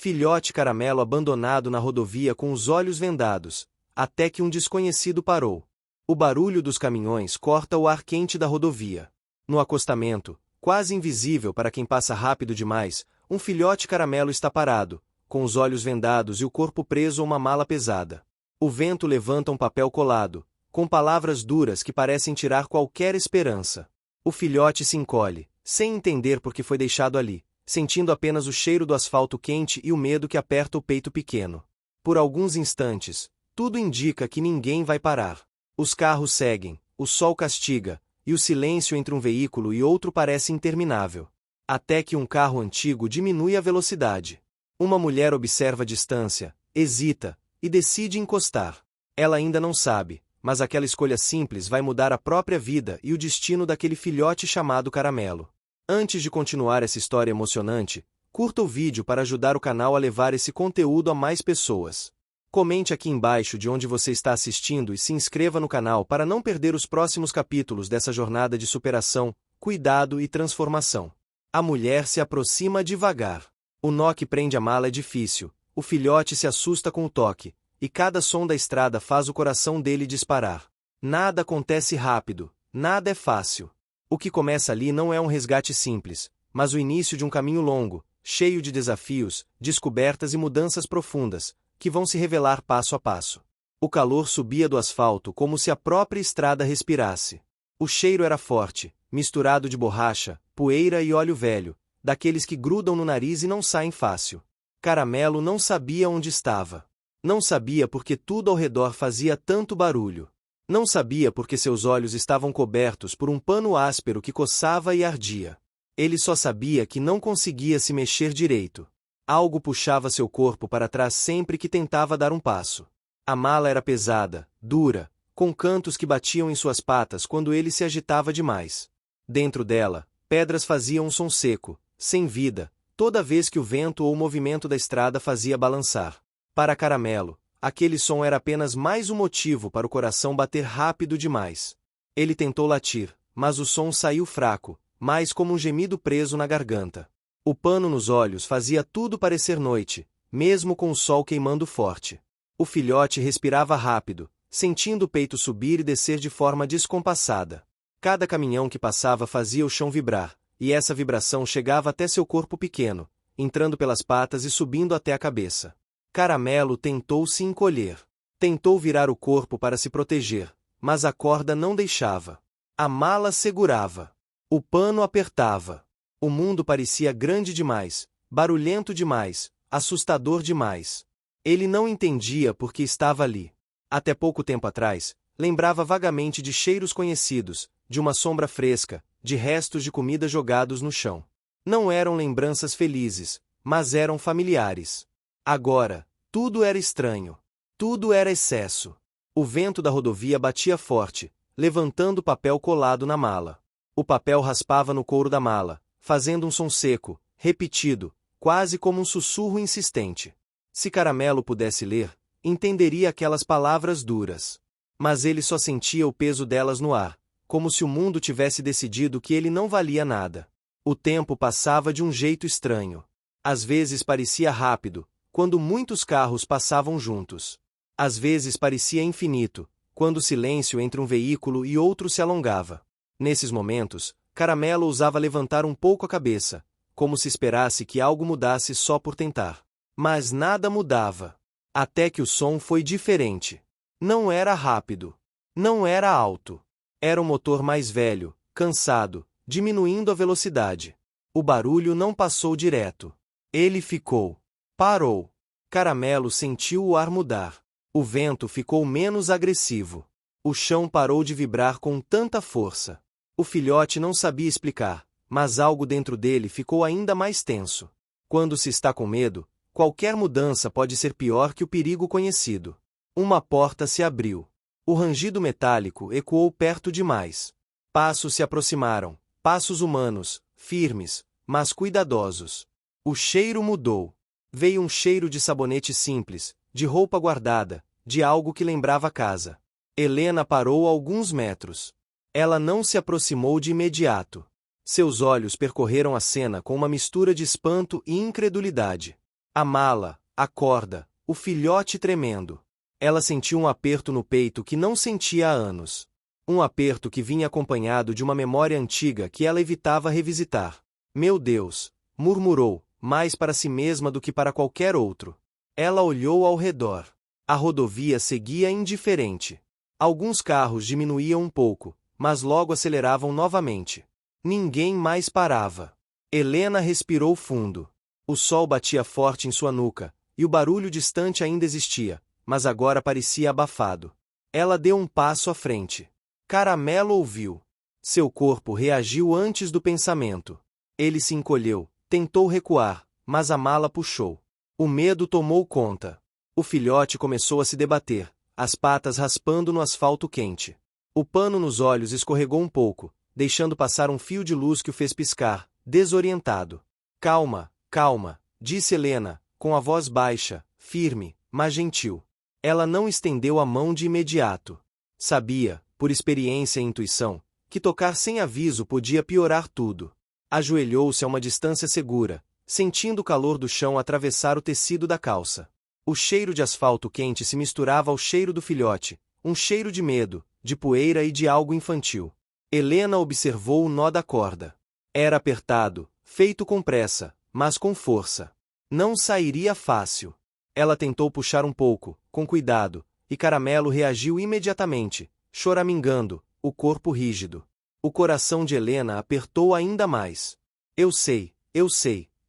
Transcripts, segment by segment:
Filhote Caramelo abandonado na rodovia com os olhos vendados, até que um desconhecido parou. O barulho dos caminhões corta o ar quente da rodovia. No acostamento, quase invisível para quem passa rápido demais, um filhote caramelo está parado, com os olhos vendados e o corpo preso a uma mala pesada. O vento levanta um papel colado, com palavras duras que parecem tirar qualquer esperança. O filhote se encolhe, sem entender por que foi deixado ali, sentindo apenas o cheiro do asfalto quente e o medo que aperta o peito pequeno. Por alguns instantes, tudo indica que ninguém vai parar. Os carros seguem, o sol castiga, e o silêncio entre um veículo e outro parece interminável. Até que um carro antigo diminui a velocidade. Uma mulher observa a distância, hesita, e decide encostar. Ela ainda não sabe, mas aquela escolha simples vai mudar a própria vida e o destino daquele filhote chamado Caramelo. Antes de continuar essa história emocionante, curta o vídeo para ajudar o canal a levar esse conteúdo a mais pessoas. Comente aqui embaixo de onde você está assistindo e se inscreva no canal para não perder os próximos capítulos dessa jornada de superação, cuidado e transformação. A mulher se aproxima devagar. O nó que prende a mala é difícil, o filhote se assusta com o toque, e cada som da estrada faz o coração dele disparar. Nada acontece rápido, nada é fácil. O que começa ali não é um resgate simples, mas o início de um caminho longo, cheio de desafios, descobertas e mudanças profundas, que vão se revelar passo a passo. O calor subia do asfalto como se a própria estrada respirasse. O cheiro era forte, misturado de borracha, poeira e óleo velho, daqueles que grudam no nariz e não saem fácil. Caramelo não sabia onde estava. Não sabia porque tudo ao redor fazia tanto barulho. Não sabia porque seus olhos estavam cobertos por um pano áspero que coçava e ardia. Ele só sabia que não conseguia se mexer direito. Algo puxava seu corpo para trás sempre que tentava dar um passo. A mala era pesada, dura, com cantos que batiam em suas patas quando ele se agitava demais. Dentro dela, pedras faziam um som seco, sem vida, toda vez que o vento ou o movimento da estrada fazia balançar. Para Caramelo, aquele som era apenas mais um motivo para o coração bater rápido demais. Ele tentou latir, mas o som saiu fraco, mais como um gemido preso na garganta. O pano nos olhos fazia tudo parecer noite, mesmo com o sol queimando forte. O filhote respirava rápido, sentindo o peito subir e descer de forma descompassada. Cada caminhão que passava fazia o chão vibrar, e essa vibração chegava até seu corpo pequeno, entrando pelas patas e subindo até a cabeça. Caramelo tentou se encolher. Tentou virar o corpo para se proteger, mas a corda não deixava. A mala segurava. O pano apertava. O mundo parecia grande demais, barulhento demais, assustador demais. Ele não entendia por que estava ali. Até pouco tempo atrás, lembrava vagamente de cheiros conhecidos, de uma sombra fresca, de restos de comida jogados no chão. Não eram lembranças felizes, mas eram familiares. Agora, tudo era estranho. Tudo era excesso. O vento da rodovia batia forte, levantando o papel colado na mala. O papel raspava no couro da mala, fazendo um som seco, repetido, quase como um sussurro insistente. Se Caramelo pudesse ler, entenderia aquelas palavras duras. Mas ele só sentia o peso delas no ar, como se o mundo tivesse decidido que ele não valia nada. O tempo passava de um jeito estranho. Às vezes parecia rápido, quando muitos carros passavam juntos. Às vezes parecia infinito, quando o silêncio entre um veículo e outro se alongava. Nesses momentos, Caramelo ousava levantar um pouco a cabeça, como se esperasse que algo mudasse só por tentar. Mas nada mudava. Até que o som foi diferente. Não era rápido. Não era alto. Era um motor mais velho, cansado, diminuindo a velocidade. O barulho não passou direto. Ele ficou. Parou. Caramelo sentiu o ar mudar. O vento ficou menos agressivo. O chão parou de vibrar com tanta força. O filhote não sabia explicar, mas algo dentro dele ficou ainda mais tenso. Quando se está com medo, qualquer mudança pode ser pior que o perigo conhecido. Uma porta se abriu. O rangido metálico ecoou perto demais. Passos se aproximaram, passos humanos, firmes, mas cuidadosos. O cheiro mudou. Veio um cheiro de sabonete simples, de roupa guardada, de algo que lembrava casa. Helena parou a alguns metros. Ela não se aproximou de imediato. Seus olhos percorreram a cena com uma mistura de espanto e incredulidade. A mala, a corda, o filhote tremendo. Ela sentiu um aperto no peito que não sentia há anos. Um aperto que vinha acompanhado de uma memória antiga que ela evitava revisitar. Meu Deus, murmurou, mais para si mesma do que para qualquer outro. Ela olhou ao redor. A rodovia seguia indiferente. Alguns carros diminuíam um pouco, mas logo aceleravam novamente. Ninguém mais parava. Helena respirou fundo. O sol batia forte em sua nuca, e o barulho distante ainda existia, mas agora parecia abafado. Ela deu um passo à frente. Caramelo ouviu. Seu corpo reagiu antes do pensamento. Ele se encolheu, tentou recuar, mas a mala puxou. O medo tomou conta. O filhote começou a se debater, as patas raspando no asfalto quente. O pano nos olhos escorregou um pouco, deixando passar um fio de luz que o fez piscar, desorientado. Calma, calma, disse Helena, com a voz baixa, firme, mas gentil. Ela não estendeu a mão de imediato. Sabia, por experiência e intuição, que tocar sem aviso podia piorar tudo. Ajoelhou-se a uma distância segura, sentindo o calor do chão atravessar o tecido da calça. O cheiro de asfalto quente se misturava ao cheiro do filhote, um cheiro de medo, de poeira e de algo infantil. Helena observou o nó da corda. Era apertado, feito com pressa, mas com força. Não sairia fácil. Ela tentou puxar um pouco, com cuidado, e Caramelo reagiu imediatamente, choramingando, o corpo rígido. O coração de Helena apertou ainda mais. Eu sei,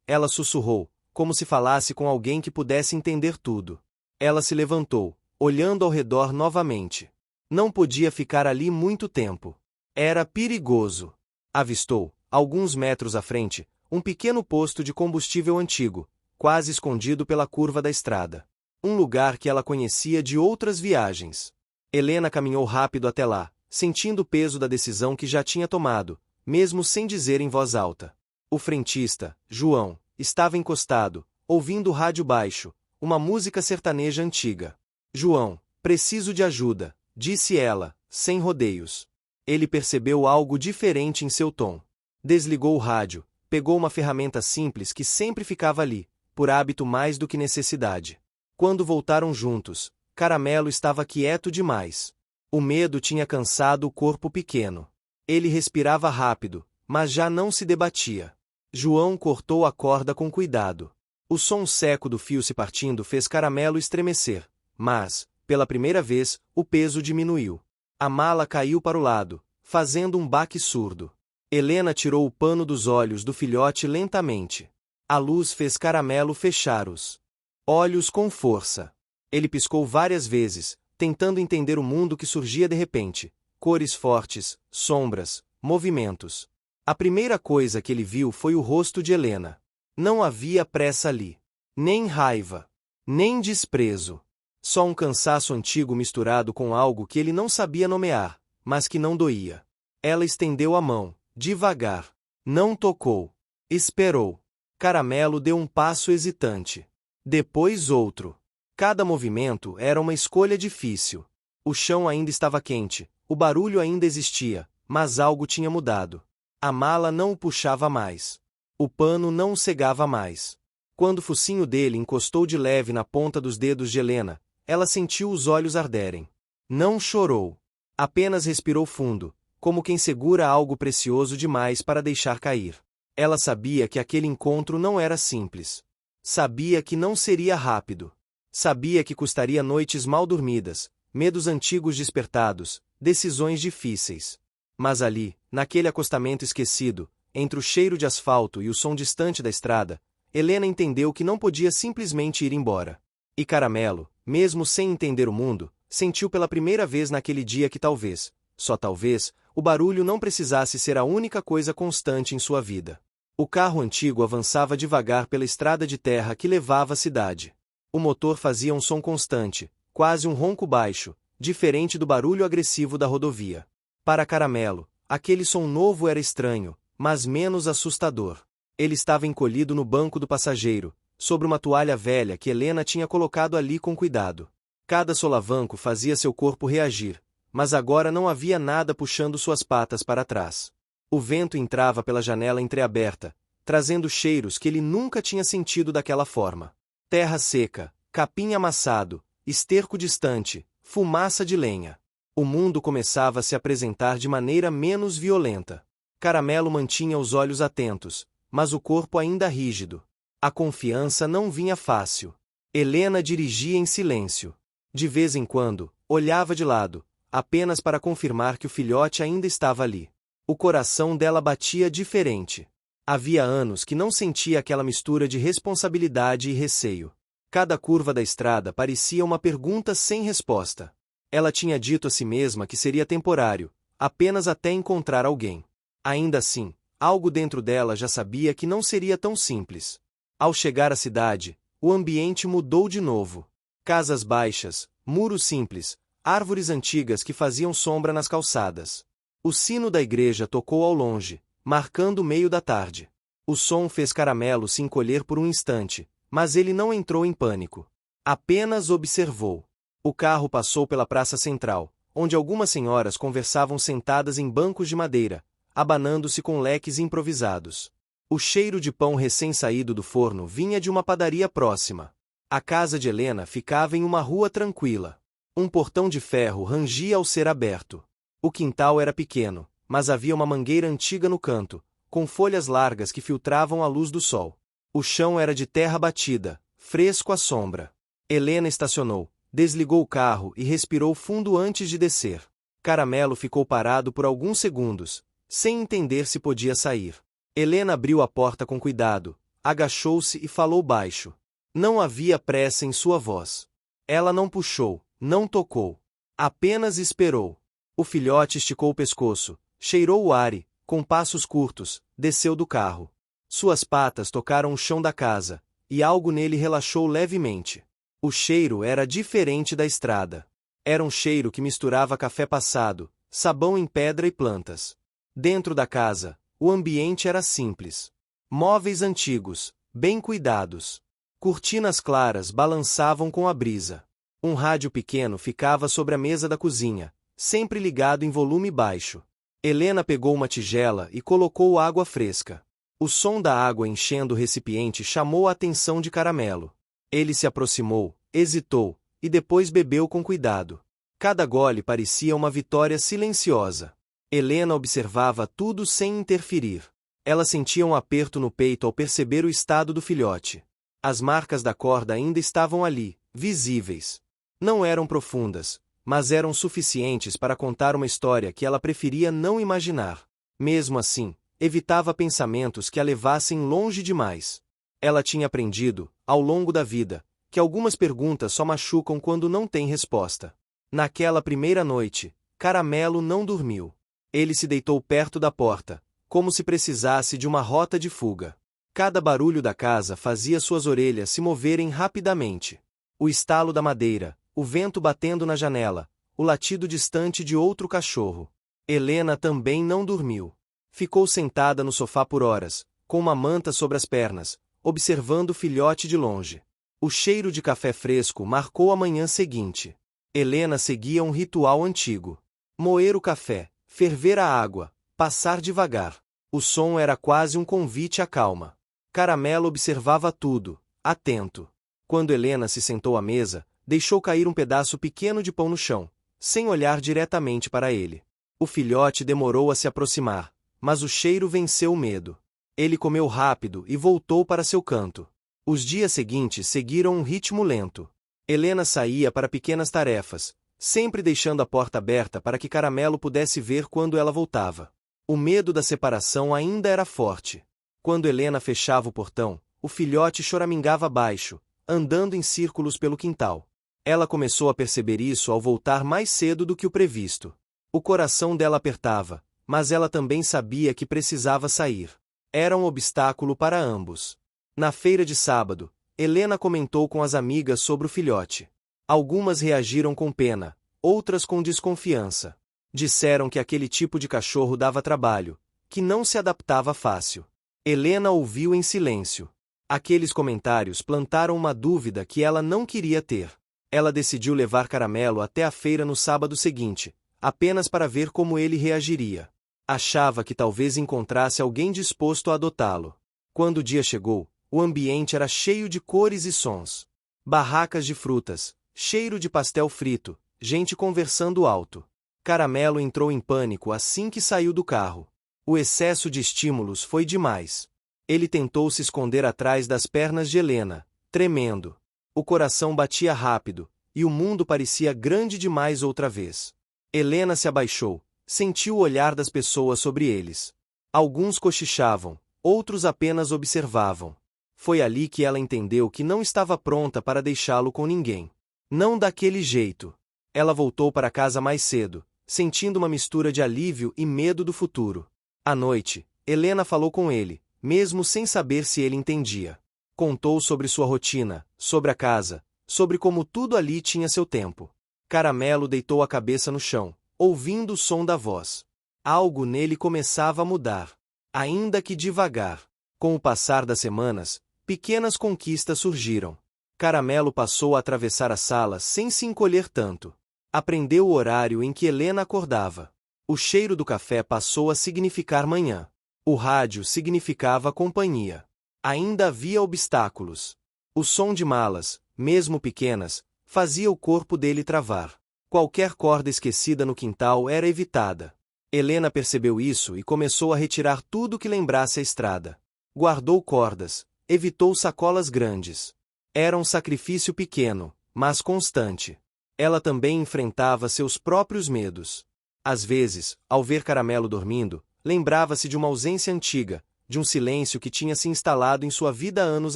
ela sussurrou, como se falasse com alguém que pudesse entender tudo. Ela se levantou, olhando ao redor novamente. Não podia ficar ali muito tempo. Era perigoso. Avistou, alguns metros à frente, um pequeno posto de combustível antigo, quase escondido pela curva da estrada. Um lugar que ela conhecia de outras viagens. Helena caminhou rápido até lá, sentindo o peso da decisão que já tinha tomado, mesmo sem dizer em voz alta. O frentista, João, estava encostado, ouvindo o rádio baixo, uma música sertaneja antiga. João, preciso de ajuda, disse ela, sem rodeios. Ele percebeu algo diferente em seu tom. Desligou o rádio, pegou uma ferramenta simples que sempre ficava ali, por hábito mais do que necessidade. Quando voltaram juntos, Caramelo estava quieto demais. O medo tinha cansado o corpo pequeno. Ele respirava rápido, mas já não se debatia. João cortou a corda com cuidado. O som seco do fio se partindo fez Caramelo estremecer, mas, pela primeira vez, o peso diminuiu. A mala caiu para o lado, fazendo um baque surdo. Helena tirou o pano dos olhos do filhote lentamente. A luz fez Caramelo fechar os olhos com força. Ele piscou várias vezes, tentando entender o mundo que surgia de repente. Cores fortes, sombras, movimentos. A primeira coisa que ele viu foi o rosto de Helena. Não havia pressa ali. Nem raiva. Nem desprezo. Só um cansaço antigo misturado com algo que ele não sabia nomear, mas que não doía. Ela estendeu a mão, devagar. Não tocou. Esperou. Caramelo deu um passo hesitante. Depois outro. Cada movimento era uma escolha difícil. O chão ainda estava quente, o barulho ainda existia, mas algo tinha mudado. A mala não o puxava mais. O pano não o cegava mais. Quando o focinho dele encostou de leve na ponta dos dedos de Helena, ela sentiu os olhos arderem. Não chorou. Apenas respirou fundo, como quem segura algo precioso demais para deixar cair. Ela sabia que aquele encontro não era simples. Sabia que não seria rápido. Sabia que custaria noites mal dormidas, medos antigos despertados, decisões difíceis. Mas ali, naquele acostamento esquecido, entre o cheiro de asfalto e o som distante da estrada, Helena entendeu que não podia simplesmente ir embora. E Caramelo, mesmo sem entender o mundo, sentiu pela primeira vez naquele dia que talvez, só talvez, o barulho não precisasse ser a única coisa constante em sua vida. O carro antigo avançava devagar pela estrada de terra que levava à cidade. O motor fazia um som constante, quase um ronco baixo, diferente do barulho agressivo da rodovia. Para Caramelo, aquele som novo era estranho, mas menos assustador. Ele estava encolhido no banco do passageiro, sobre uma toalha velha que Helena tinha colocado ali com cuidado. Cada solavanco fazia seu corpo reagir, mas agora não havia nada puxando suas patas para trás. O vento entrava pela janela entreaberta, trazendo cheiros que ele nunca tinha sentido daquela forma. terra seca, capim amassado, esterco distante, fumaça de lenha. O mundo começava a se apresentar de maneira menos violenta. Caramelo mantinha os olhos atentos, mas o corpo ainda rígido. A confiança não vinha fácil. Helena dirigia em silêncio. De vez em quando, olhava de lado, apenas para confirmar que o filhote ainda estava ali. O coração dela batia diferente. Havia anos que não sentia aquela mistura de responsabilidade e receio. Cada curva da estrada parecia uma pergunta sem resposta. Ela tinha dito a si mesma que seria temporário, apenas até encontrar alguém. Ainda assim, algo dentro dela já sabia que não seria tão simples. Ao chegar à cidade, o ambiente mudou de novo. Casas baixas, muros simples, árvores antigas que faziam sombra nas calçadas. O sino da igreja tocou ao longe, marcando o meio da tarde. O som fez Caramelo se encolher por um instante, mas ele não entrou em pânico. Apenas observou. O carro passou pela praça central, onde algumas senhoras conversavam sentadas em bancos de madeira, abanando-se com leques improvisados. O cheiro de pão recém-saído do forno vinha de uma padaria próxima. A casa de Helena ficava em uma rua tranquila. Um portão de ferro rangia ao ser aberto. O quintal era pequeno, mas havia uma mangueira antiga no canto, com folhas largas que filtravam a luz do sol. O chão era de terra batida, fresco à sombra. Helena estacionou, desligou o carro e respirou fundo antes de descer. Caramelo ficou parado por alguns segundos, sem entender se podia sair. Helena abriu a porta com cuidado, agachou-se e falou baixo. Não havia pressa em sua voz. Ela não puxou, não tocou. Apenas esperou. O filhote esticou o pescoço, cheirou o ar e, com passos curtos, desceu do carro. Suas patas tocaram o chão da casa, e algo nele relaxou levemente. O cheiro era diferente da estrada. Era um cheiro que misturava café passado, sabão em pedra e plantas. Dentro da casa, o ambiente era simples. Móveis antigos, bem cuidados. Cortinas claras balançavam com a brisa. Um rádio pequeno ficava sobre a mesa da cozinha, sempre ligado em volume baixo. Helena pegou uma tigela e colocou água fresca. O som da água enchendo o recipiente chamou a atenção de Caramelo. Ele se aproximou, hesitou, e depois bebeu com cuidado. Cada gole parecia uma vitória silenciosa. Helena observava tudo sem interferir. Ela sentia um aperto no peito ao perceber o estado do filhote. As marcas da corda ainda estavam ali, visíveis. Não eram profundas, mas eram suficientes para contar uma história que ela preferia não imaginar. Mesmo assim, evitava pensamentos que a levassem longe demais. Ela tinha aprendido, ao longo da vida, que algumas perguntas só machucam quando não tem resposta. Naquela primeira noite, Caramelo não dormiu. Ele se deitou perto da porta, como se precisasse de uma rota de fuga. Cada barulho da casa fazia suas orelhas se moverem rapidamente. O estalo da madeira, o vento batendo na janela, o latido distante de outro cachorro. Helena também não dormiu. Ficou sentada no sofá por horas, com uma manta sobre as pernas, observando o filhote de longe. O cheiro de café fresco marcou a manhã seguinte. Helena seguia um ritual antigo. Moer o café, ferver a água, passar devagar. O som era quase um convite à calma. Caramelo observava tudo, atento. Quando Helena se sentou à mesa, deixou cair um pedaço pequeno de pão no chão, sem olhar diretamente para ele. O filhote demorou a se aproximar, mas o cheiro venceu o medo. Ele comeu rápido e voltou para seu canto. Os dias seguintes seguiram um ritmo lento. Helena saía para pequenas tarefas, sempre deixando a porta aberta para que Caramelo pudesse ver quando ela voltava. O medo da separação ainda era forte. Quando Helena fechava o portão, o filhote choramingava baixo, andando em círculos pelo quintal. Ela começou a perceber isso ao voltar mais cedo do que o previsto. O coração dela apertava, mas ela também sabia que precisava sair. Era um obstáculo para ambos. Na feira de sábado, Helena comentou com as amigas sobre o filhote. Algumas reagiram com pena, outras com desconfiança. Disseram que aquele tipo de cachorro dava trabalho, que não se adaptava fácil. Helena ouviu em silêncio. Aqueles comentários plantaram uma dúvida que ela não queria ter. Ela decidiu levar Caramelo até a feira no sábado seguinte, apenas para ver como ele reagiria. Achava que talvez encontrasse alguém disposto a adotá-lo. Quando o dia chegou, O ambiente era cheio de cores e sons. Barracas de frutas, cheiro de pastel frito, gente conversando alto. Caramelo entrou em pânico assim que saiu do carro. O excesso de estímulos foi demais. Ele tentou se esconder atrás das pernas de Helena, tremendo. O coração batia rápido, e o mundo parecia grande demais outra vez. Helena se abaixou, sentiu o olhar das pessoas sobre eles. Alguns cochichavam, outros apenas observavam. Foi ali que ela entendeu que não estava pronta para deixá-lo com ninguém. Não daquele jeito. Ela voltou para casa mais cedo, sentindo uma mistura de alívio e medo do futuro. À noite, Helena falou com ele, mesmo sem saber se ele entendia. Contou sobre sua rotina, sobre a casa, sobre como tudo ali tinha seu tempo. Caramelo deitou a cabeça no chão, ouvindo o som da voz. Algo nele começava a mudar. Ainda que devagar. Com o passar das semanas, pequenas conquistas surgiram. Caramelo passou a atravessar a sala sem se encolher tanto. Aprendeu o horário em que Helena acordava. O cheiro do café passou a significar manhã. O rádio significava companhia. Ainda havia obstáculos. O som de malas, mesmo pequenas, fazia o corpo dele travar. Qualquer corda esquecida no quintal era evitada. Helena percebeu isso e começou a retirar tudo que lembrasse a estrada. Guardou cordas, evitou sacolas grandes. Era um sacrifício pequeno, mas constante. Ela também enfrentava seus próprios medos. Às vezes, ao ver Caramelo dormindo, lembrava-se de uma ausência antiga, de um silêncio que tinha se instalado em sua vida anos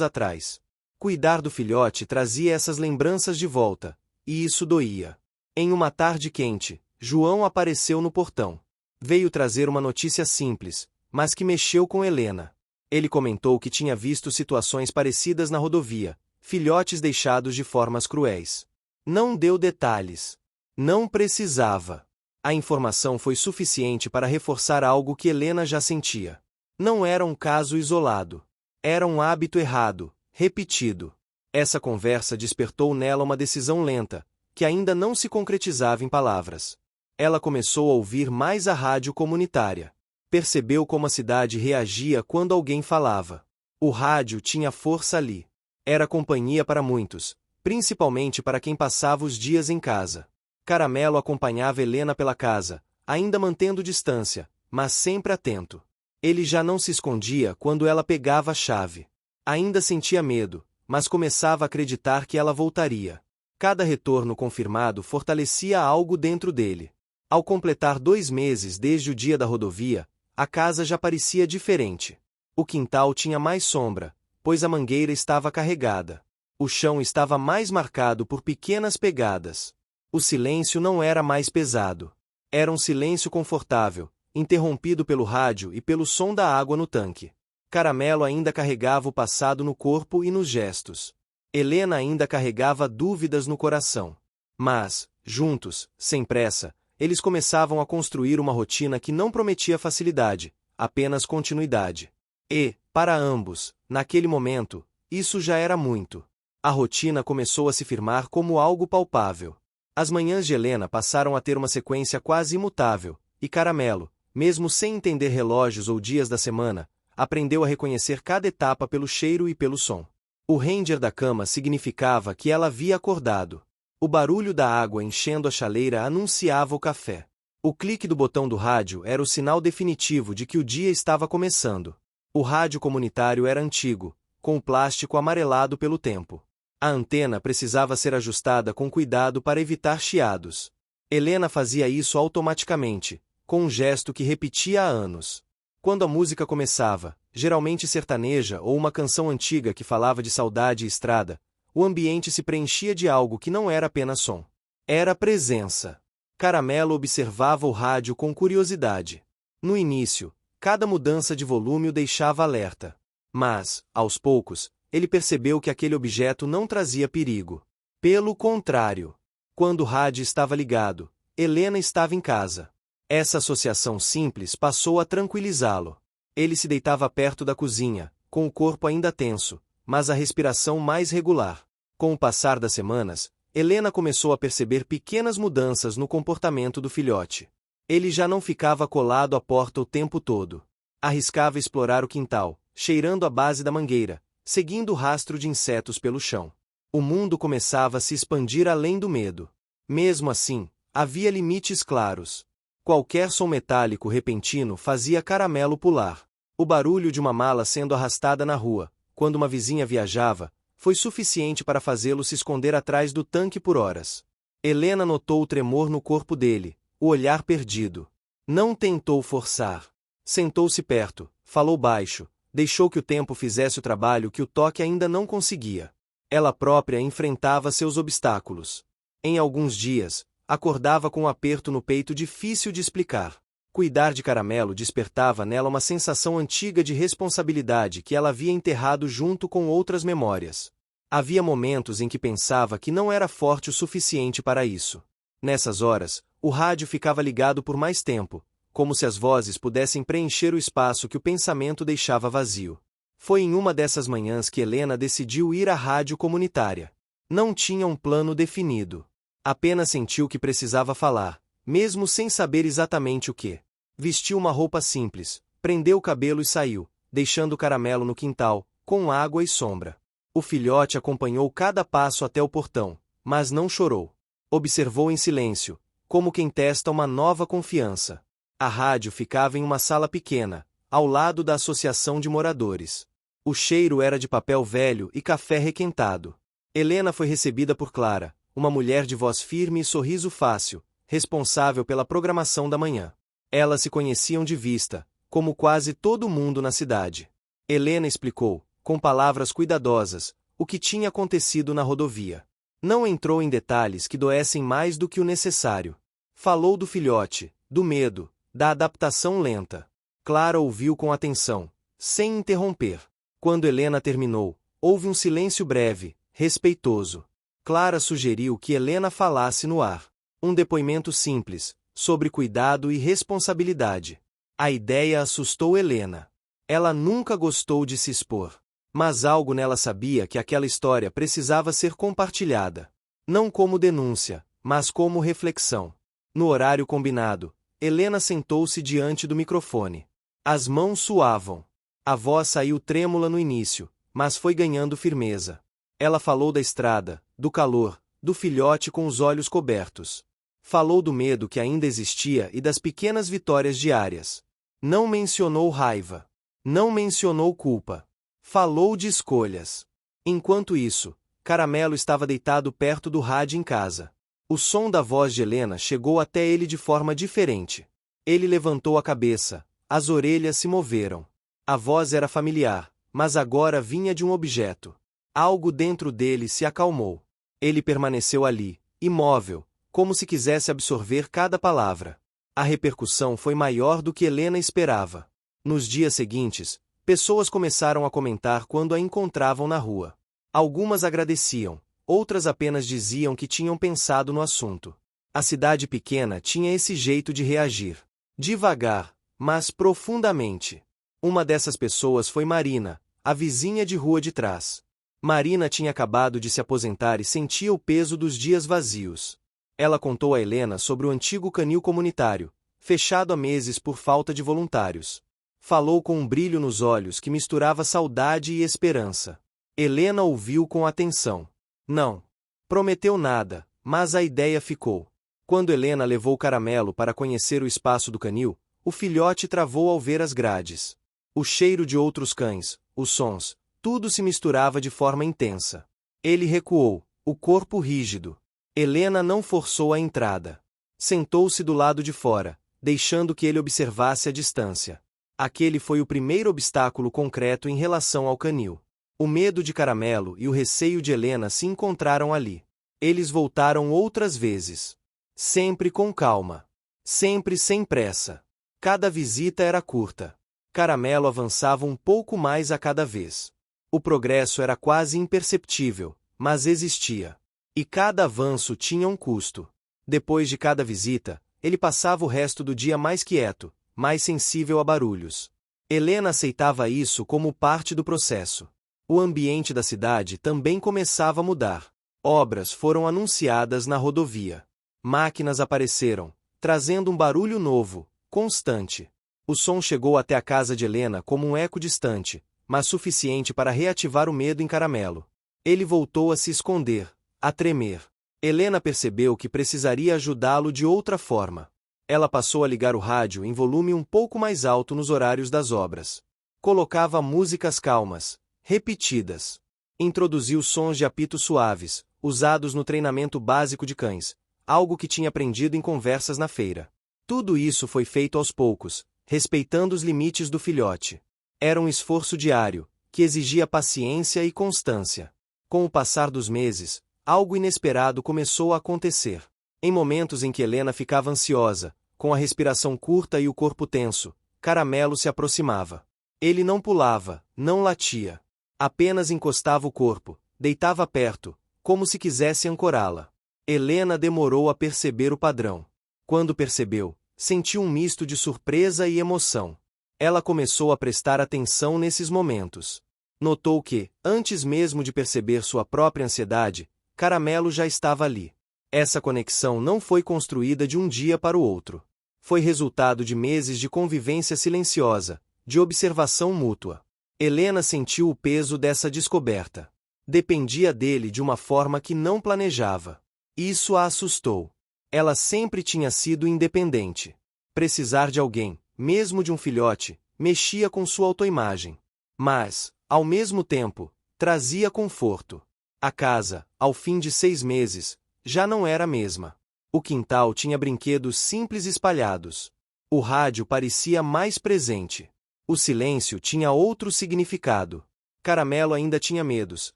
atrás. Cuidar do filhote trazia essas lembranças de volta, e isso doía. Em uma tarde quente, João apareceu no portão. Veio trazer uma notícia simples, mas que mexeu com Helena. Ele comentou que tinha visto situações parecidas na rodovia, filhotes deixados de formas cruéis. Não deu detalhes. Não precisava. A informação foi suficiente para reforçar algo que Helena já sentia. Não era um caso isolado. Era um hábito errado, repetido. Essa conversa despertou nela uma decisão lenta, que ainda não se concretizava em palavras. Ela começou a ouvir mais a rádio comunitária. Percebeu como a cidade reagia quando alguém falava. O rádio tinha força ali. Era companhia para muitos, principalmente para quem passava os dias em casa. Caramelo acompanhava Helena pela casa, ainda mantendo distância, mas sempre atento. Ele já não se escondia quando ela pegava a chave. Ainda sentia medo, mas começava a acreditar que ela voltaria. Cada retorno confirmado fortalecia algo dentro dele. Ao completar 2 meses desde o dia da rodovia, a casa já parecia diferente. O quintal tinha mais sombra, pois a mangueira estava carregada. O chão estava mais marcado por pequenas pegadas. O silêncio não era mais pesado. Era um silêncio confortável, interrompido pelo rádio e pelo som da água no tanque. Caramelo ainda carregava o passado no corpo e nos gestos. Helena ainda carregava dúvidas no coração. Mas, juntos, sem pressa, eles começavam a construir uma rotina que não prometia facilidade, apenas continuidade. E, para ambos, naquele momento, isso já era muito. A rotina começou a se firmar como algo palpável. As manhãs de Helena passaram a ter uma sequência quase imutável, e Caramelo, mesmo sem entender relógios ou dias da semana, aprendeu a reconhecer cada etapa pelo cheiro e pelo som. O ranger da cama significava que ela havia acordado. O barulho da água enchendo a chaleira anunciava o café. O clique do botão do rádio era o sinal definitivo de que o dia estava começando. O rádio comunitário era antigo, com o plástico amarelado pelo tempo. A antena precisava ser ajustada com cuidado para evitar chiados. Helena fazia isso automaticamente, com um gesto que repetia há anos. Quando a música começava, geralmente sertaneja ou uma canção antiga que falava de saudade e estrada, o ambiente se preenchia de algo que não era apenas som. Era presença. Caramelo observava o rádio com curiosidade. No início, cada mudança de volume o deixava alerta. Mas, aos poucos, ele percebeu que aquele objeto não trazia perigo. Pelo contrário. Quando o rádio estava ligado, Helena estava em casa. Essa associação simples passou a tranquilizá-lo. Ele se deitava perto da cozinha, com o corpo ainda tenso, mas a respiração mais regular. Com o passar das semanas, Helena começou a perceber pequenas mudanças no comportamento do filhote. Ele já não ficava colado à porta o tempo todo. Arriscava explorar o quintal, cheirando a base da mangueira, seguindo o rastro de insetos pelo chão. O mundo começava a se expandir além do medo. Mesmo assim, havia limites claros. Qualquer som metálico repentino fazia Caramelo pular. O barulho de uma mala sendo arrastada na rua, quando uma vizinha viajava, foi suficiente para fazê-lo se esconder atrás do tanque por horas. Helena notou o tremor no corpo dele, o olhar perdido. Não tentou forçar. Sentou-se perto, falou baixo, deixou que o tempo fizesse o trabalho que o toque ainda não conseguia. Ela própria enfrentava seus obstáculos. Em alguns dias, acordava com um aperto no peito difícil de explicar. Cuidar de Caramelo despertava nela uma sensação antiga de responsabilidade que ela havia enterrado junto com outras memórias. Havia momentos em que pensava que não era forte o suficiente para isso. Nessas horas, o rádio ficava ligado por mais tempo, como se as vozes pudessem preencher o espaço que o pensamento deixava vazio. Foi em uma dessas manhãs que Helena decidiu ir à rádio comunitária. Não tinha um plano definido. Apenas sentiu que precisava falar, mesmo sem saber exatamente o que. Vestiu uma roupa simples, prendeu o cabelo e saiu, deixando Caramelo no quintal, com água e sombra. O filhote acompanhou cada passo até o portão, mas não chorou. Observou em silêncio, como quem testa uma nova confiança. A rádio ficava em uma sala pequena, ao lado da associação de moradores. O cheiro era de papel velho e café requentado. Helena foi recebida por Clara, uma mulher de voz firme e sorriso fácil, responsável pela programação da manhã. Elas se conheciam de vista, como quase todo mundo na cidade. Helena explicou, com palavras cuidadosas, o que tinha acontecido na rodovia. Não entrou em detalhes que doessem mais do que o necessário. Falou do filhote, do medo, da adaptação lenta. Clara ouviu com atenção, sem interromper. Quando Helena terminou, houve um silêncio breve, respeitoso. Clara sugeriu que Helena falasse no ar. Um depoimento simples, sobre cuidado e responsabilidade. A ideia assustou Helena. Ela nunca gostou de se expor. Mas algo nela sabia que aquela história precisava ser compartilhada. Não como denúncia, mas como reflexão. No horário combinado, Helena sentou-se diante do microfone. As mãos suavam. A voz saiu trêmula no início, mas foi ganhando firmeza. Ela falou da estrada, do calor, do filhote com os olhos cobertos. Falou do medo que ainda existia e das pequenas vitórias diárias. Não mencionou raiva. Não mencionou culpa. Falou de escolhas. Enquanto isso, Caramelo estava deitado perto do rádio em casa. O som da voz de Helena chegou até ele de forma diferente. Ele levantou a cabeça, as orelhas se moveram. A voz era familiar, mas agora vinha de um objeto. Algo dentro dele se acalmou. Ele permaneceu ali, imóvel, como se quisesse absorver cada palavra. A repercussão foi maior do que Helena esperava. Nos dias seguintes, pessoas começaram a comentar quando a encontravam na rua. Algumas agradeciam, outras apenas diziam que tinham pensado no assunto. A cidade pequena tinha esse jeito de reagir. Devagar, mas profundamente. Uma dessas pessoas foi Marina, a vizinha de rua de trás. Marina tinha acabado de se aposentar e sentia o peso dos dias vazios. Ela contou a Helena sobre o antigo canil comunitário, fechado há meses por falta de voluntários. Falou com um brilho nos olhos que misturava saudade e esperança. Helena ouviu com atenção. Não prometeu nada, mas a ideia ficou. Quando Helena levou Caramelo para conhecer o espaço do canil, o filhote travou ao ver as grades. O cheiro de outros cães, os sons, tudo se misturava de forma intensa. Ele recuou, o corpo rígido. Helena não forçou a entrada. Sentou-se do lado de fora, deixando que ele observasse a distância. Aquele foi o primeiro obstáculo concreto em relação ao canil. O medo de Caramelo e o receio de Helena se encontraram ali. Eles voltaram outras vezes. Sempre com calma. Sempre sem pressa. Cada visita era curta. Caramelo avançava um pouco mais a cada vez. O progresso era quase imperceptível, mas existia. E cada avanço tinha um custo. Depois de cada visita, ele passava o resto do dia mais quieto, mais sensível a barulhos. Helena aceitava isso como parte do processo. O ambiente da cidade também começava a mudar. Obras foram anunciadas na rodovia. Máquinas apareceram, trazendo um barulho novo, constante. O som chegou até a casa de Helena como um eco distante, mas suficiente para reativar o medo em Caramelo. Ele voltou a se esconder, a tremer. Helena percebeu que precisaria ajudá-lo de outra forma. Ela passou a ligar o rádio em volume um pouco mais alto nos horários das obras. Colocava músicas calmas, repetidas. Introduziu sons de apito suaves, usados no treinamento básico de cães, algo que tinha aprendido em conversas na feira. Tudo isso foi feito aos poucos, respeitando os limites do filhote. Era um esforço diário, que exigia paciência e constância. Com o passar dos meses, algo inesperado começou a acontecer. Em momentos em que Helena ficava ansiosa, com a respiração curta e o corpo tenso, Caramelo se aproximava. Ele não pulava, não latia. Apenas encostava o corpo, deitava perto, como se quisesse ancorá-la. Helena demorou a perceber o padrão. Quando percebeu, sentiu um misto de surpresa e emoção. Ela começou a prestar atenção nesses momentos. Notou que, antes mesmo de perceber sua própria ansiedade, Caramelo já estava ali. Essa conexão não foi construída de um dia para o outro. Foi resultado de meses de convivência silenciosa, de observação mútua. Helena sentiu o peso dessa descoberta. Dependia dele de uma forma que não planejava. Isso a assustou. Ela sempre tinha sido independente. Precisar de alguém, mesmo de um filhote, mexia com sua autoimagem. Mas, ao mesmo tempo, trazia conforto. A casa, ao fim de 6 meses, já não era a mesma. O quintal tinha brinquedos simples espalhados. O rádio parecia mais presente. O silêncio tinha outro significado. Caramelo ainda tinha medos,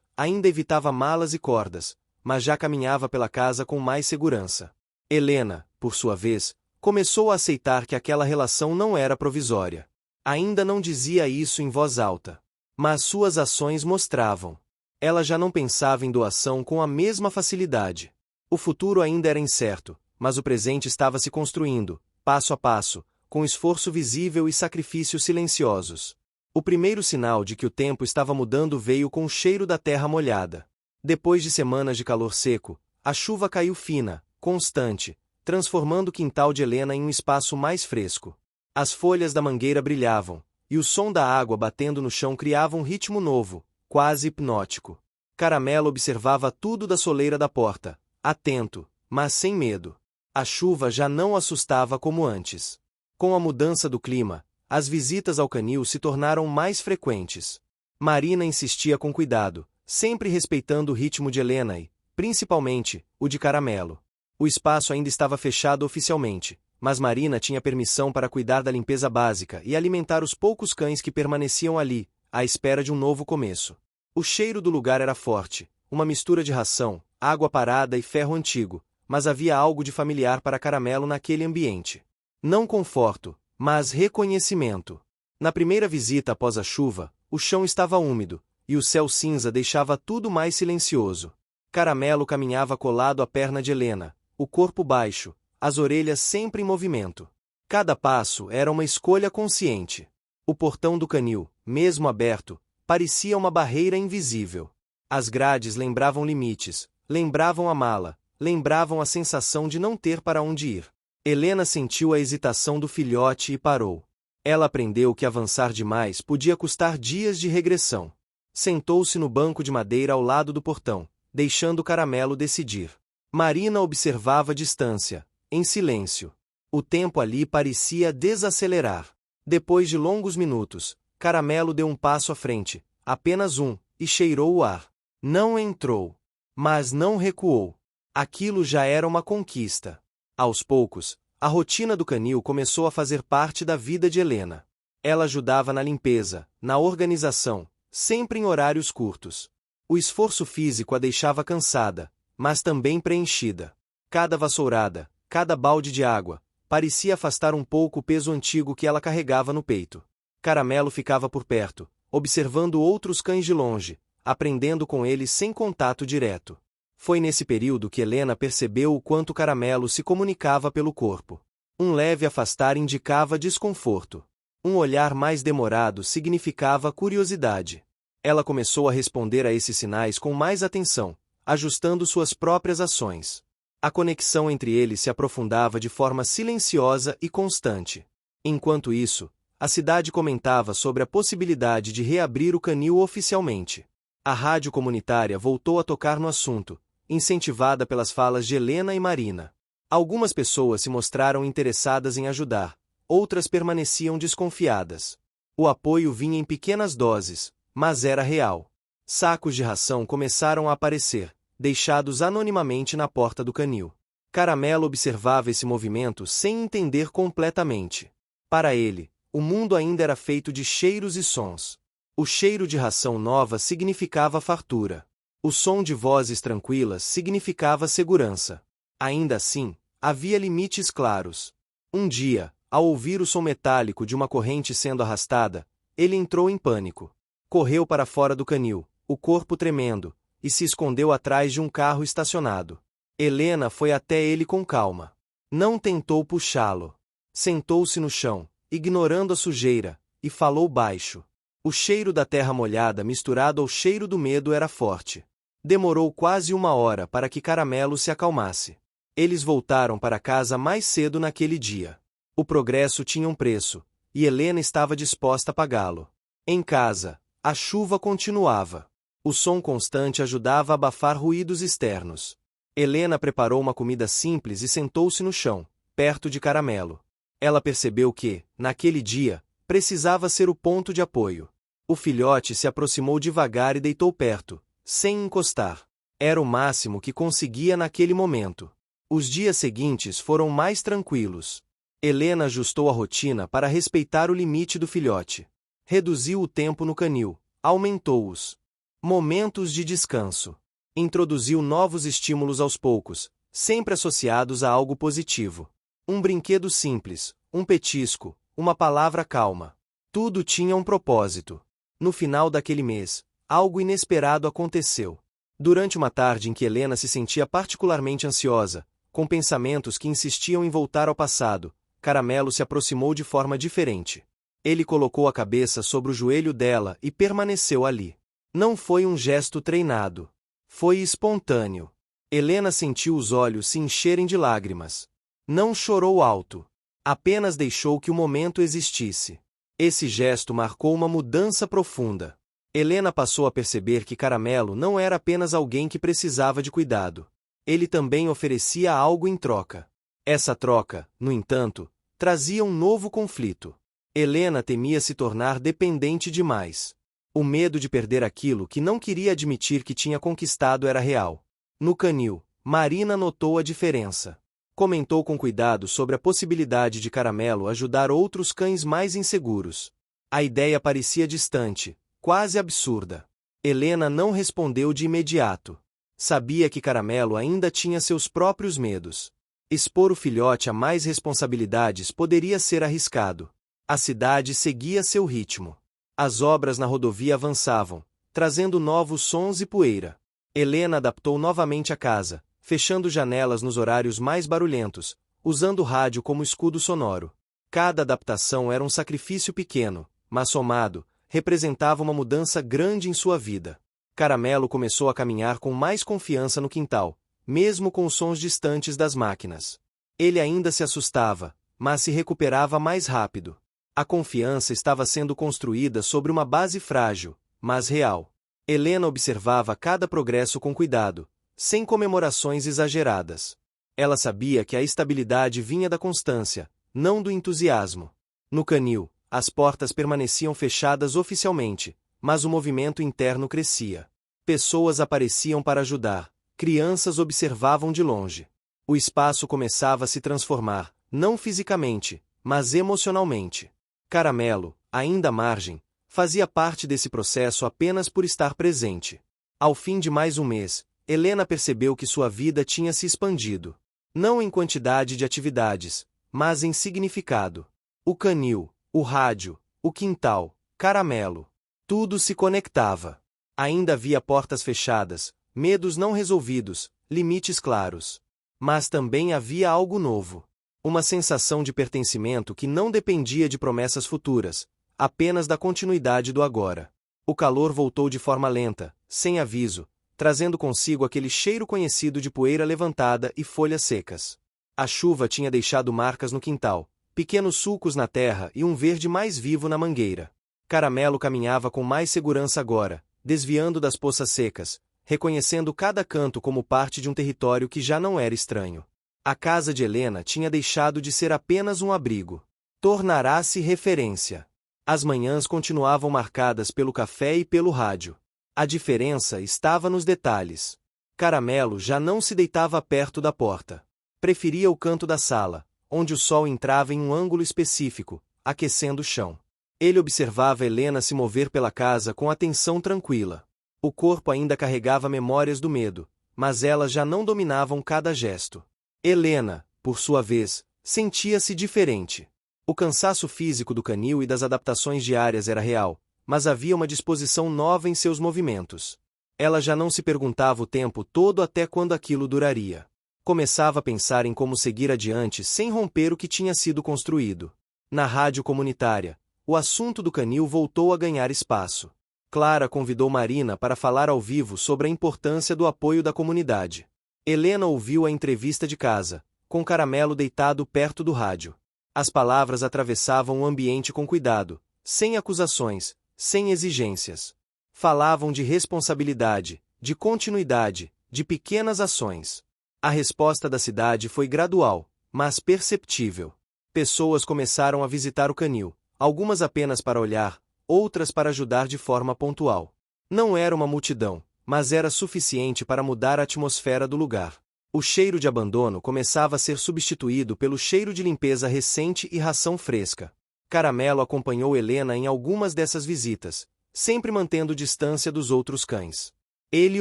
ainda evitava malas e cordas, mas já caminhava pela casa com mais segurança. Helena, por sua vez, começou a aceitar que aquela relação não era provisória. Ainda não dizia isso em voz alta, mas suas ações mostravam. Ela já não pensava em doação com a mesma facilidade. O futuro ainda era incerto, mas o presente estava se construindo, passo a passo, com esforço visível e sacrifícios silenciosos. O primeiro sinal de que o tempo estava mudando veio com o cheiro da terra molhada. Depois de semanas de calor seco, a chuva caiu fina, constante, transformando o quintal de Helena em um espaço mais fresco. As folhas da mangueira brilhavam, e o som da água batendo no chão criava um ritmo novo, quase hipnótico. Caramelo observava tudo da soleira da porta, atento, mas sem medo. A chuva já não assustava como antes. Com a mudança do clima, as visitas ao canil se tornaram mais frequentes. Marina insistia com cuidado, sempre respeitando o ritmo de Helena e, principalmente, o de Caramelo. O espaço ainda estava fechado oficialmente, mas Marina tinha permissão para cuidar da limpeza básica e alimentar os poucos cães que permaneciam ali, à espera de um novo começo. O cheiro do lugar era forte, uma mistura de ração, água parada e ferro antigo, mas havia algo de familiar para Caramelo naquele ambiente. Não conforto, mas reconhecimento. Na primeira visita após a chuva, o chão estava úmido, e o céu cinza deixava tudo mais silencioso. Caramelo caminhava colado à perna de Helena, o corpo baixo, as orelhas sempre em movimento. Cada passo era uma escolha consciente. O portão do canil, mesmo aberto, parecia uma barreira invisível. As grades lembravam limites, lembravam a mala, lembravam a sensação de não ter para onde ir. Helena sentiu a hesitação do filhote e parou. Ela aprendeu que avançar demais podia custar dias de regressão. Sentou-se no banco de madeira ao lado do portão, deixando Caramelo decidir. Marina observava a distância, em silêncio. O tempo ali parecia desacelerar. Depois de longos minutos, Caramelo deu um passo à frente, apenas um, e cheirou o ar. Não entrou. Mas não recuou. Aquilo já era uma conquista. Aos poucos, a rotina do canil começou a fazer parte da vida de Helena. Ela ajudava na limpeza, na organização, sempre em horários curtos. O esforço físico a deixava cansada, mas também preenchida. Cada vassourada, cada balde de água, parecia afastar um pouco o peso antigo que ela carregava no peito. Caramelo ficava por perto, observando outros cães de longe, aprendendo com eles sem contato direto. Foi nesse período que Helena percebeu o quanto Caramelo se comunicava pelo corpo. Um leve afastar indicava desconforto. Um olhar mais demorado significava curiosidade. Ela começou a responder a esses sinais com mais atenção, ajustando suas próprias ações. A conexão entre eles se aprofundava de forma silenciosa e constante. Enquanto isso, A cidade comentava sobre a possibilidade de reabrir o canil oficialmente. A rádio comunitária voltou a tocar no assunto, incentivada pelas falas de Helena e Marina. Algumas pessoas se mostraram interessadas em ajudar, outras permaneciam desconfiadas. O apoio vinha em pequenas doses, mas era real. Sacos de ração começaram a aparecer, deixados anonimamente na porta do canil. Caramelo observava esse movimento sem entender completamente. Para ele, o mundo ainda era feito de cheiros e sons. O cheiro de ração nova significava fartura. O som de vozes tranquilas significava segurança. Ainda assim, havia limites claros. Um dia, ao ouvir o som metálico de uma corrente sendo arrastada, ele entrou em pânico. Correu para fora do canil, o corpo tremendo, e se escondeu atrás de um carro estacionado. Helena foi até ele com calma. Não tentou puxá-lo. Sentou-se no chão, ignorando a sujeira, e falou baixo. O cheiro da terra molhada misturado ao cheiro do medo era forte. Demorou quase 1 hora para que Caramelo se acalmasse. Eles voltaram para casa mais cedo naquele dia. O progresso tinha um preço, e Helena estava disposta a pagá-lo. Em casa, a chuva continuava. O som constante ajudava a abafar ruídos externos. Helena preparou uma comida simples e sentou-se no chão, perto de Caramelo. Ela percebeu que, naquele dia, precisava ser o ponto de apoio. O filhote se aproximou devagar e deitou perto, sem encostar. Era o máximo que conseguia naquele momento. Os dias seguintes foram mais tranquilos. Helena ajustou a rotina para respeitar o limite do filhote. Reduziu o tempo no canil, aumentou-os momentos de descanso. Introduziu novos estímulos aos poucos, sempre associados a algo positivo. Um brinquedo simples, um petisco, uma palavra calma. Tudo tinha um propósito. No final daquele mês, algo inesperado aconteceu. Durante uma tarde em que Helena se sentia particularmente ansiosa, com pensamentos que insistiam em voltar ao passado, Caramelo se aproximou de forma diferente. Ele colocou a cabeça sobre o joelho dela e permaneceu ali. Não foi um gesto treinado. Foi espontâneo. Helena sentiu os olhos se encherem de lágrimas. Não chorou alto. Apenas deixou que o momento existisse. Esse gesto marcou uma mudança profunda. Helena passou a perceber que Caramelo não era apenas alguém que precisava de cuidado. Ele também oferecia algo em troca. Essa troca, no entanto, trazia um novo conflito. Helena temia se tornar dependente demais. O medo de perder aquilo que não queria admitir que tinha conquistado era real. No canil, Marina notou a diferença. Comentou com cuidado sobre a possibilidade de Caramelo ajudar outros cães mais inseguros. A ideia parecia distante, quase absurda. Helena não respondeu de imediato. Sabia que Caramelo ainda tinha seus próprios medos. Expor o filhote a mais responsabilidades poderia ser arriscado. A cidade seguia seu ritmo. As obras na rodovia avançavam, trazendo novos sons e poeira. Helena adaptou novamente a casa, fechando janelas nos horários mais barulhentos, usando o rádio como escudo sonoro. Cada adaptação era um sacrifício pequeno, mas somado, representava uma mudança grande em sua vida. Caramelo começou a caminhar com mais confiança no quintal, mesmo com os sons distantes das máquinas. Ele ainda se assustava, mas se recuperava mais rápido. A confiança estava sendo construída sobre uma base frágil, mas real. Helena observava cada progresso com cuidado, sem comemorações exageradas. Ela sabia que a estabilidade vinha da constância, não do entusiasmo. No canil, as portas permaneciam fechadas oficialmente, mas o movimento interno crescia. Pessoas apareciam para ajudar, crianças observavam de longe. O espaço começava a se transformar, não fisicamente, mas emocionalmente. Caramelo, ainda à margem, fazia parte desse processo apenas por estar presente. Ao fim de mais um mês, Helena percebeu que sua vida tinha se expandido. Não em quantidade de atividades, mas em significado. O canil, o rádio, o quintal, Caramelo. Tudo se conectava. Ainda havia portas fechadas, medos não resolvidos, limites claros. Mas também havia algo novo. Uma sensação de pertencimento que não dependia de promessas futuras, apenas da continuidade do agora. O calor voltou de forma lenta, sem aviso, trazendo consigo aquele cheiro conhecido de poeira levantada e folhas secas. A chuva tinha deixado marcas no quintal, pequenos sulcos na terra e um verde mais vivo na mangueira. Caramelo caminhava com mais segurança agora, desviando das poças secas, reconhecendo cada canto como parte de um território que já não era estranho. A casa de Helena tinha deixado de ser apenas um abrigo. Tornará-se referência. As manhãs continuavam marcadas pelo café e pelo rádio. A diferença estava nos detalhes. Caramelo já não se deitava perto da porta. Preferia o canto da sala, onde o sol entrava em um ângulo específico, aquecendo o chão. Ele observava Helena se mover pela casa com atenção tranquila. O corpo ainda carregava memórias do medo, mas elas já não dominavam cada gesto. Helena, por sua vez, sentia-se diferente. O cansaço físico do canil e das adaptações diárias era real, mas havia uma disposição nova em seus movimentos. Ela já não se perguntava o tempo todo até quando aquilo duraria. Começava a pensar em como seguir adiante sem romper o que tinha sido construído. Na rádio comunitária, o assunto do canil voltou a ganhar espaço. Clara convidou Marina para falar ao vivo sobre a importância do apoio da comunidade. Helena ouviu a entrevista de casa, com Caramelo deitado perto do rádio. As palavras atravessavam o ambiente com cuidado, sem acusações, sem exigências. Falavam de responsabilidade, de continuidade, de pequenas ações. A resposta da cidade foi gradual, mas perceptível. Pessoas começaram a visitar o canil, algumas apenas para olhar, outras para ajudar de forma pontual. Não era uma multidão, mas era suficiente para mudar a atmosfera do lugar. O cheiro de abandono começava a ser substituído pelo cheiro de limpeza recente e ração fresca. Caramelo acompanhou Helena em algumas dessas visitas, sempre mantendo distância dos outros cães. Ele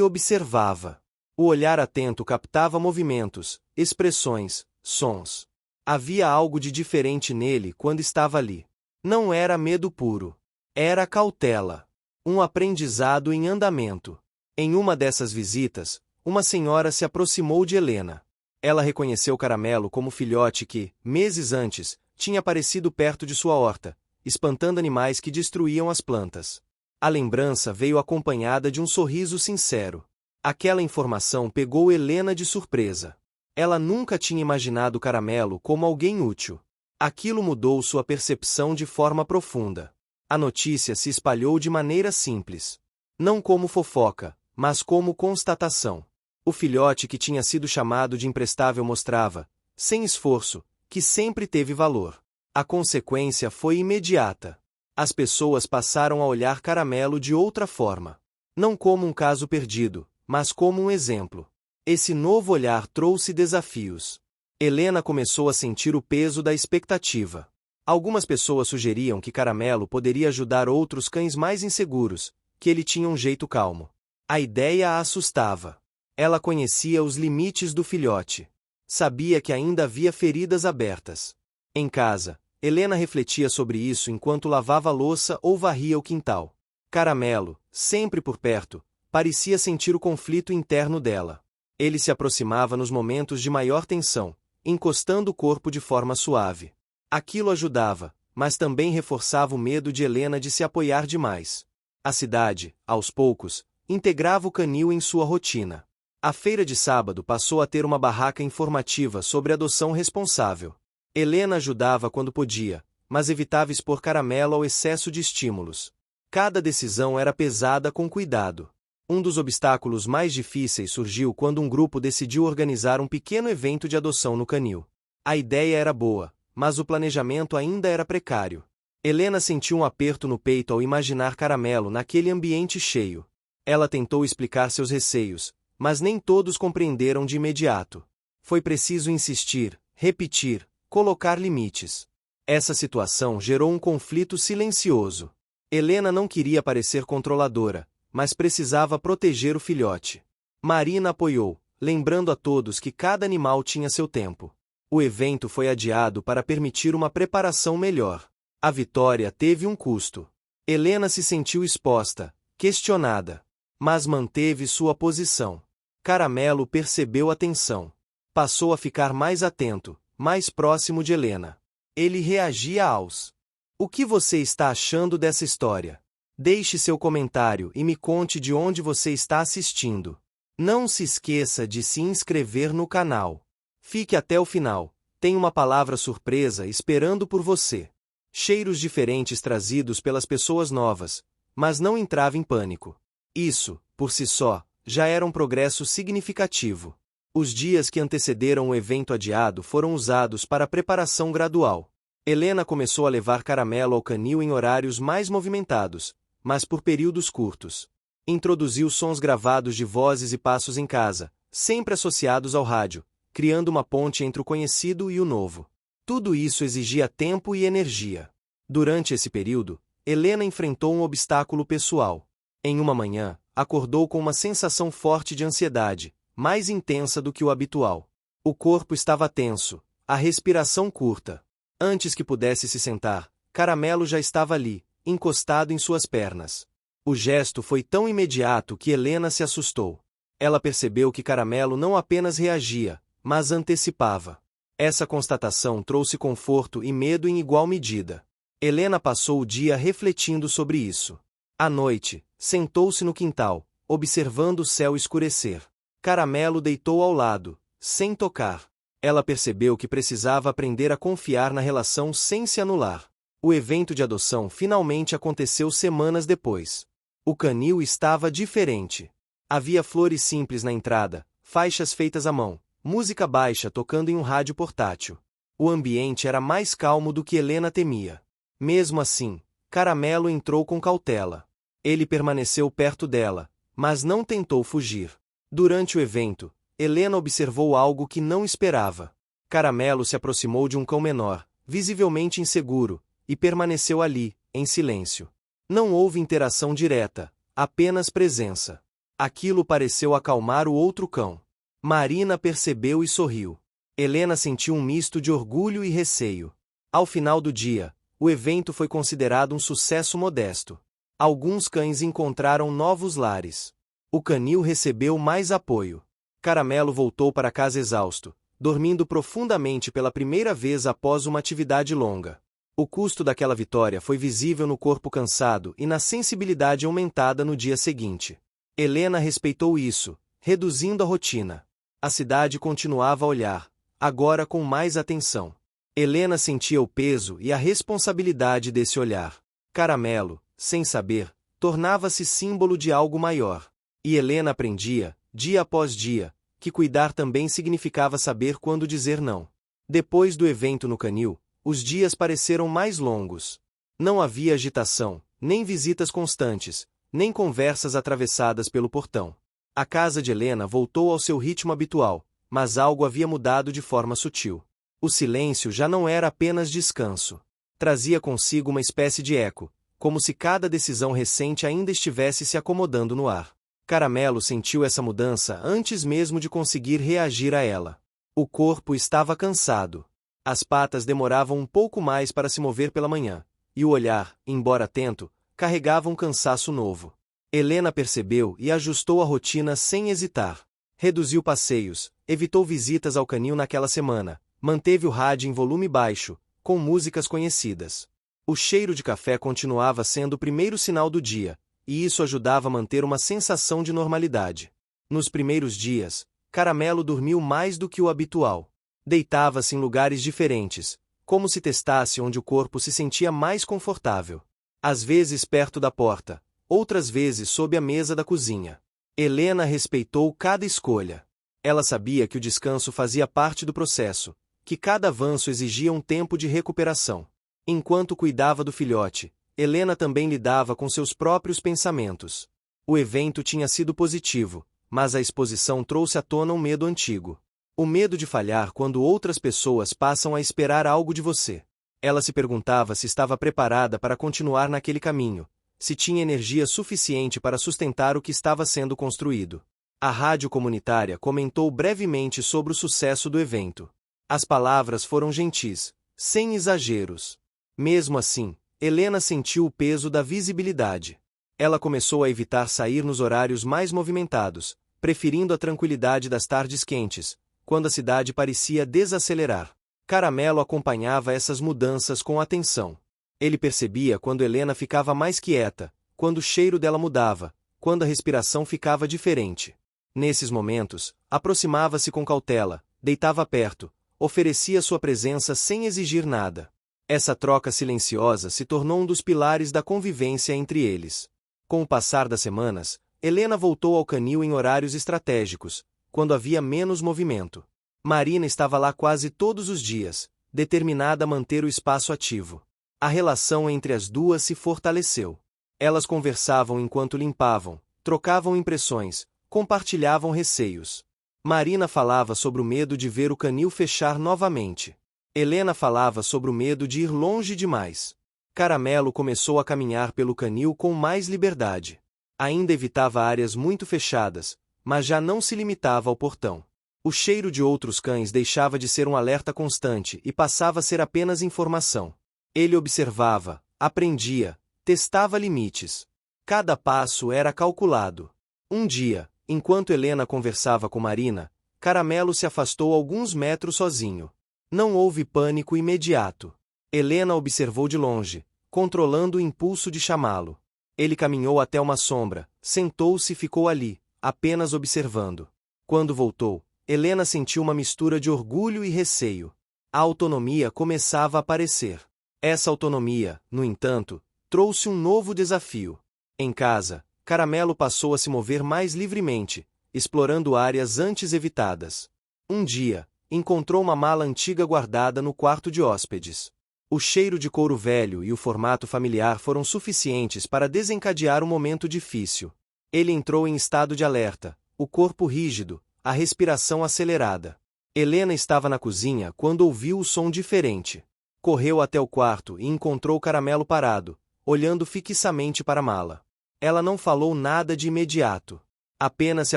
observava. O olhar atento captava movimentos, expressões, sons. Havia algo de diferente nele quando estava ali. Não era medo puro. Era cautela. Um aprendizado em andamento. Em uma dessas visitas, uma senhora se aproximou de Helena. Ela reconheceu Caramelo como filhote que, meses antes, tinha aparecido perto de sua horta, espantando animais que destruíam as plantas. A lembrança veio acompanhada de um sorriso sincero. Aquela informação pegou Helena de surpresa. Ela nunca tinha imaginado Caramelo como alguém útil. Aquilo mudou sua percepção de forma profunda. A notícia se espalhou de maneira simples. Não como fofoca, mas como constatação. O filhote que tinha sido chamado de imprestável mostrava, sem esforço, que sempre teve valor. A consequência foi imediata. As pessoas passaram a olhar Caramelo de outra forma. Não como um caso perdido, mas como um exemplo. Esse novo olhar trouxe desafios. Helena começou a sentir o peso da expectativa. Algumas pessoas sugeriam que Caramelo poderia ajudar outros cães mais inseguros, que ele tinha um jeito calmo. A ideia a assustava. Ela conhecia os limites do filhote. Sabia que ainda havia feridas abertas. Em casa, Helena refletia sobre isso enquanto lavava a louça ou varria o quintal. Caramelo, sempre por perto, parecia sentir o conflito interno dela. Ele se aproximava nos momentos de maior tensão, encostando o corpo de forma suave. Aquilo ajudava, mas também reforçava o medo de Helena de se apoiar demais. A cidade, aos poucos, integrava o canil em sua rotina. A feira de sábado passou a ter uma barraca informativa sobre adoção responsável. Helena ajudava quando podia, mas evitava expor Caramelo ao excesso de estímulos. Cada decisão era pesada com cuidado. Um dos obstáculos mais difíceis surgiu quando um grupo decidiu organizar um pequeno evento de adoção no canil. A ideia era boa, mas o planejamento ainda era precário. Helena sentiu um aperto no peito ao imaginar Caramelo naquele ambiente cheio. Ela tentou explicar seus receios, mas nem todos compreenderam de imediato. Foi preciso insistir, repetir, colocar limites. Essa situação gerou um conflito silencioso. Helena não queria parecer controladora, mas precisava proteger o filhote. Marina apoiou, lembrando a todos que cada animal tinha seu tempo. O evento foi adiado para permitir uma preparação melhor. A vitória teve um custo. Helena se sentiu exposta, questionada, mas manteve sua posição. Caramelo percebeu a tensão. Passou a ficar mais atento, mais próximo de Helena. Ele reagia aos: "O que você está achando dessa história? Deixe seu comentário e me conte de onde você está assistindo. Não se esqueça de se inscrever no canal. Fique até o final, Tem uma palavra surpresa esperando por você. Cheiros diferentes trazidos pelas pessoas novas, mas não entrava em pânico. Isso, por si só, já era um progresso significativo. Os dias que antecederam o evento adiado foram usados para a preparação gradual. Helena começou a levar caramelo ao canil em horários mais movimentados, mas por períodos curtos. Introduziu sons gravados de vozes e passos em casa, sempre associados ao rádio, criando uma ponte entre o conhecido e o novo. Tudo isso exigia tempo e energia. Durante esse período, Helena enfrentou um obstáculo pessoal. Em uma manhã, acordou com uma sensação forte de ansiedade, mais intensa do que o habitual. O corpo estava tenso, a respiração curta. Antes que pudesse se sentar, Caramelo já estava ali, encostado em suas pernas. O gesto foi tão imediato que Helena se assustou. Ela percebeu que Caramelo não apenas reagia, mas antecipava. Essa constatação trouxe conforto e medo em igual medida. Helena passou o dia refletindo sobre isso. À noite, sentou-se no quintal, observando o céu escurecer. Caramelo deitou ao lado, sem tocar. Ela percebeu que precisava aprender a confiar na relação sem se anular. O evento de adoção finalmente aconteceu semanas depois. O canil estava diferente. Havia flores simples na entrada, faixas feitas à mão, música baixa tocando em um rádio portátil. O ambiente era mais calmo do que Helena temia. Mesmo assim, Caramelo entrou com cautela. Ele permaneceu perto dela, mas não tentou fugir. Durante o evento, Helena observou algo que não esperava. Caramelo se aproximou de um cão menor, visivelmente inseguro, e permaneceu ali, em silêncio. Não houve interação direta, apenas presença. Aquilo pareceu acalmar o outro cão. Marina percebeu e sorriu. Helena sentiu um misto de orgulho e receio. Ao final do dia, o evento foi considerado um sucesso modesto. Alguns cães encontraram novos lares. O canil recebeu mais apoio. Caramelo voltou para casa exausto, dormindo profundamente pela primeira vez após uma atividade longa. O custo daquela vitória foi visível no corpo cansado e na sensibilidade aumentada no dia seguinte. Helena respeitou isso, reduzindo a rotina. A cidade continuava a olhar, agora com mais atenção. Helena sentia o peso e a responsabilidade desse olhar. Caramelo, sem saber, tornava-se símbolo de algo maior. E Helena aprendia, dia após dia, que cuidar também significava saber quando dizer não. Depois do evento no canil, os dias pareceram mais longos. Não havia agitação, nem visitas constantes, nem conversas atravessadas pelo portão. A casa de Helena voltou ao seu ritmo habitual, mas algo havia mudado de forma sutil. O silêncio já não era apenas descanso. Trazia consigo uma espécie de eco, como se cada decisão recente ainda estivesse se acomodando no ar. Caramelo sentiu essa mudança antes mesmo de conseguir reagir a ela. O corpo estava cansado. As patas demoravam um pouco mais para se mover pela manhã, e o olhar, embora atento, carregava um cansaço novo. Helena percebeu e ajustou a rotina sem hesitar. Reduziu passeios, evitou visitas ao canil naquela semana, manteve o rádio em volume baixo, com músicas conhecidas. O cheiro de café continuava sendo o primeiro sinal do dia, e isso ajudava a manter uma sensação de normalidade. Nos primeiros dias, Caramelo dormiu mais do que o habitual. Deitava-se em lugares diferentes, como se testasse onde o corpo se sentia mais confortável. Às vezes perto da porta, outras vezes sob a mesa da cozinha. Helena respeitou cada escolha. Ela sabia que o descanso fazia parte do processo, que cada avanço exigia um tempo de recuperação. Enquanto cuidava do filhote, Helena também lidava com seus próprios pensamentos. O evento tinha sido positivo, mas a exposição trouxe à tona um medo antigo. O medo de falhar quando outras pessoas passam a esperar algo de você. Ela se perguntava se estava preparada para continuar naquele caminho, se tinha energia suficiente para sustentar o que estava sendo construído. A rádio comunitária comentou brevemente sobre o sucesso do evento. As palavras foram gentis, sem exageros. Mesmo assim, Helena sentiu o peso da visibilidade. Ela começou a evitar sair nos horários mais movimentados, preferindo a tranquilidade das tardes quentes, quando a cidade parecia desacelerar. Caramelo acompanhava essas mudanças com atenção. Ele percebia quando Helena ficava mais quieta, quando o cheiro dela mudava, quando a respiração ficava diferente. Nesses momentos, aproximava-se com cautela, deitava perto, Oferecia sua presença sem exigir nada. Essa troca silenciosa se tornou um dos pilares da convivência entre eles. Com o passar das semanas, Helena voltou ao canil em horários estratégicos, quando havia menos movimento. Marina estava lá quase todos os dias, determinada a manter o espaço ativo. A relação entre as duas se fortaleceu. Elas conversavam enquanto limpavam, trocavam impressões, compartilhavam receios. Marina falava sobre o medo de ver o canil fechar novamente. Helena falava sobre o medo de ir longe demais. Caramelo começou a caminhar pelo canil com mais liberdade. Ainda evitava áreas muito fechadas, mas já não se limitava ao portão. O cheiro de outros cães deixava de ser um alerta constante e passava a ser apenas informação. Ele observava, aprendia, testava limites. Cada passo era calculado. Um dia, enquanto Helena conversava com Marina, Caramelo se afastou alguns metros sozinho. Não houve pânico imediato. Helena observou de longe, controlando o impulso de chamá-lo. Ele caminhou até uma sombra, sentou-se e ficou ali, apenas observando. Quando voltou, Helena sentiu uma mistura de orgulho e receio. A autonomia começava a aparecer. Essa autonomia, no entanto, trouxe um novo desafio. Em casa, Caramelo passou a se mover mais livremente, explorando áreas antes evitadas. Um dia, encontrou uma mala antiga guardada no quarto de hóspedes. O cheiro de couro velho e o formato familiar foram suficientes para desencadear um momento difícil. Ele entrou em estado de alerta, o corpo rígido, a respiração acelerada. Helena estava na cozinha quando ouviu o som diferente. Correu até o quarto e encontrou Caramelo parado, olhando fixamente para a mala. Ela não falou nada de imediato. Apenas se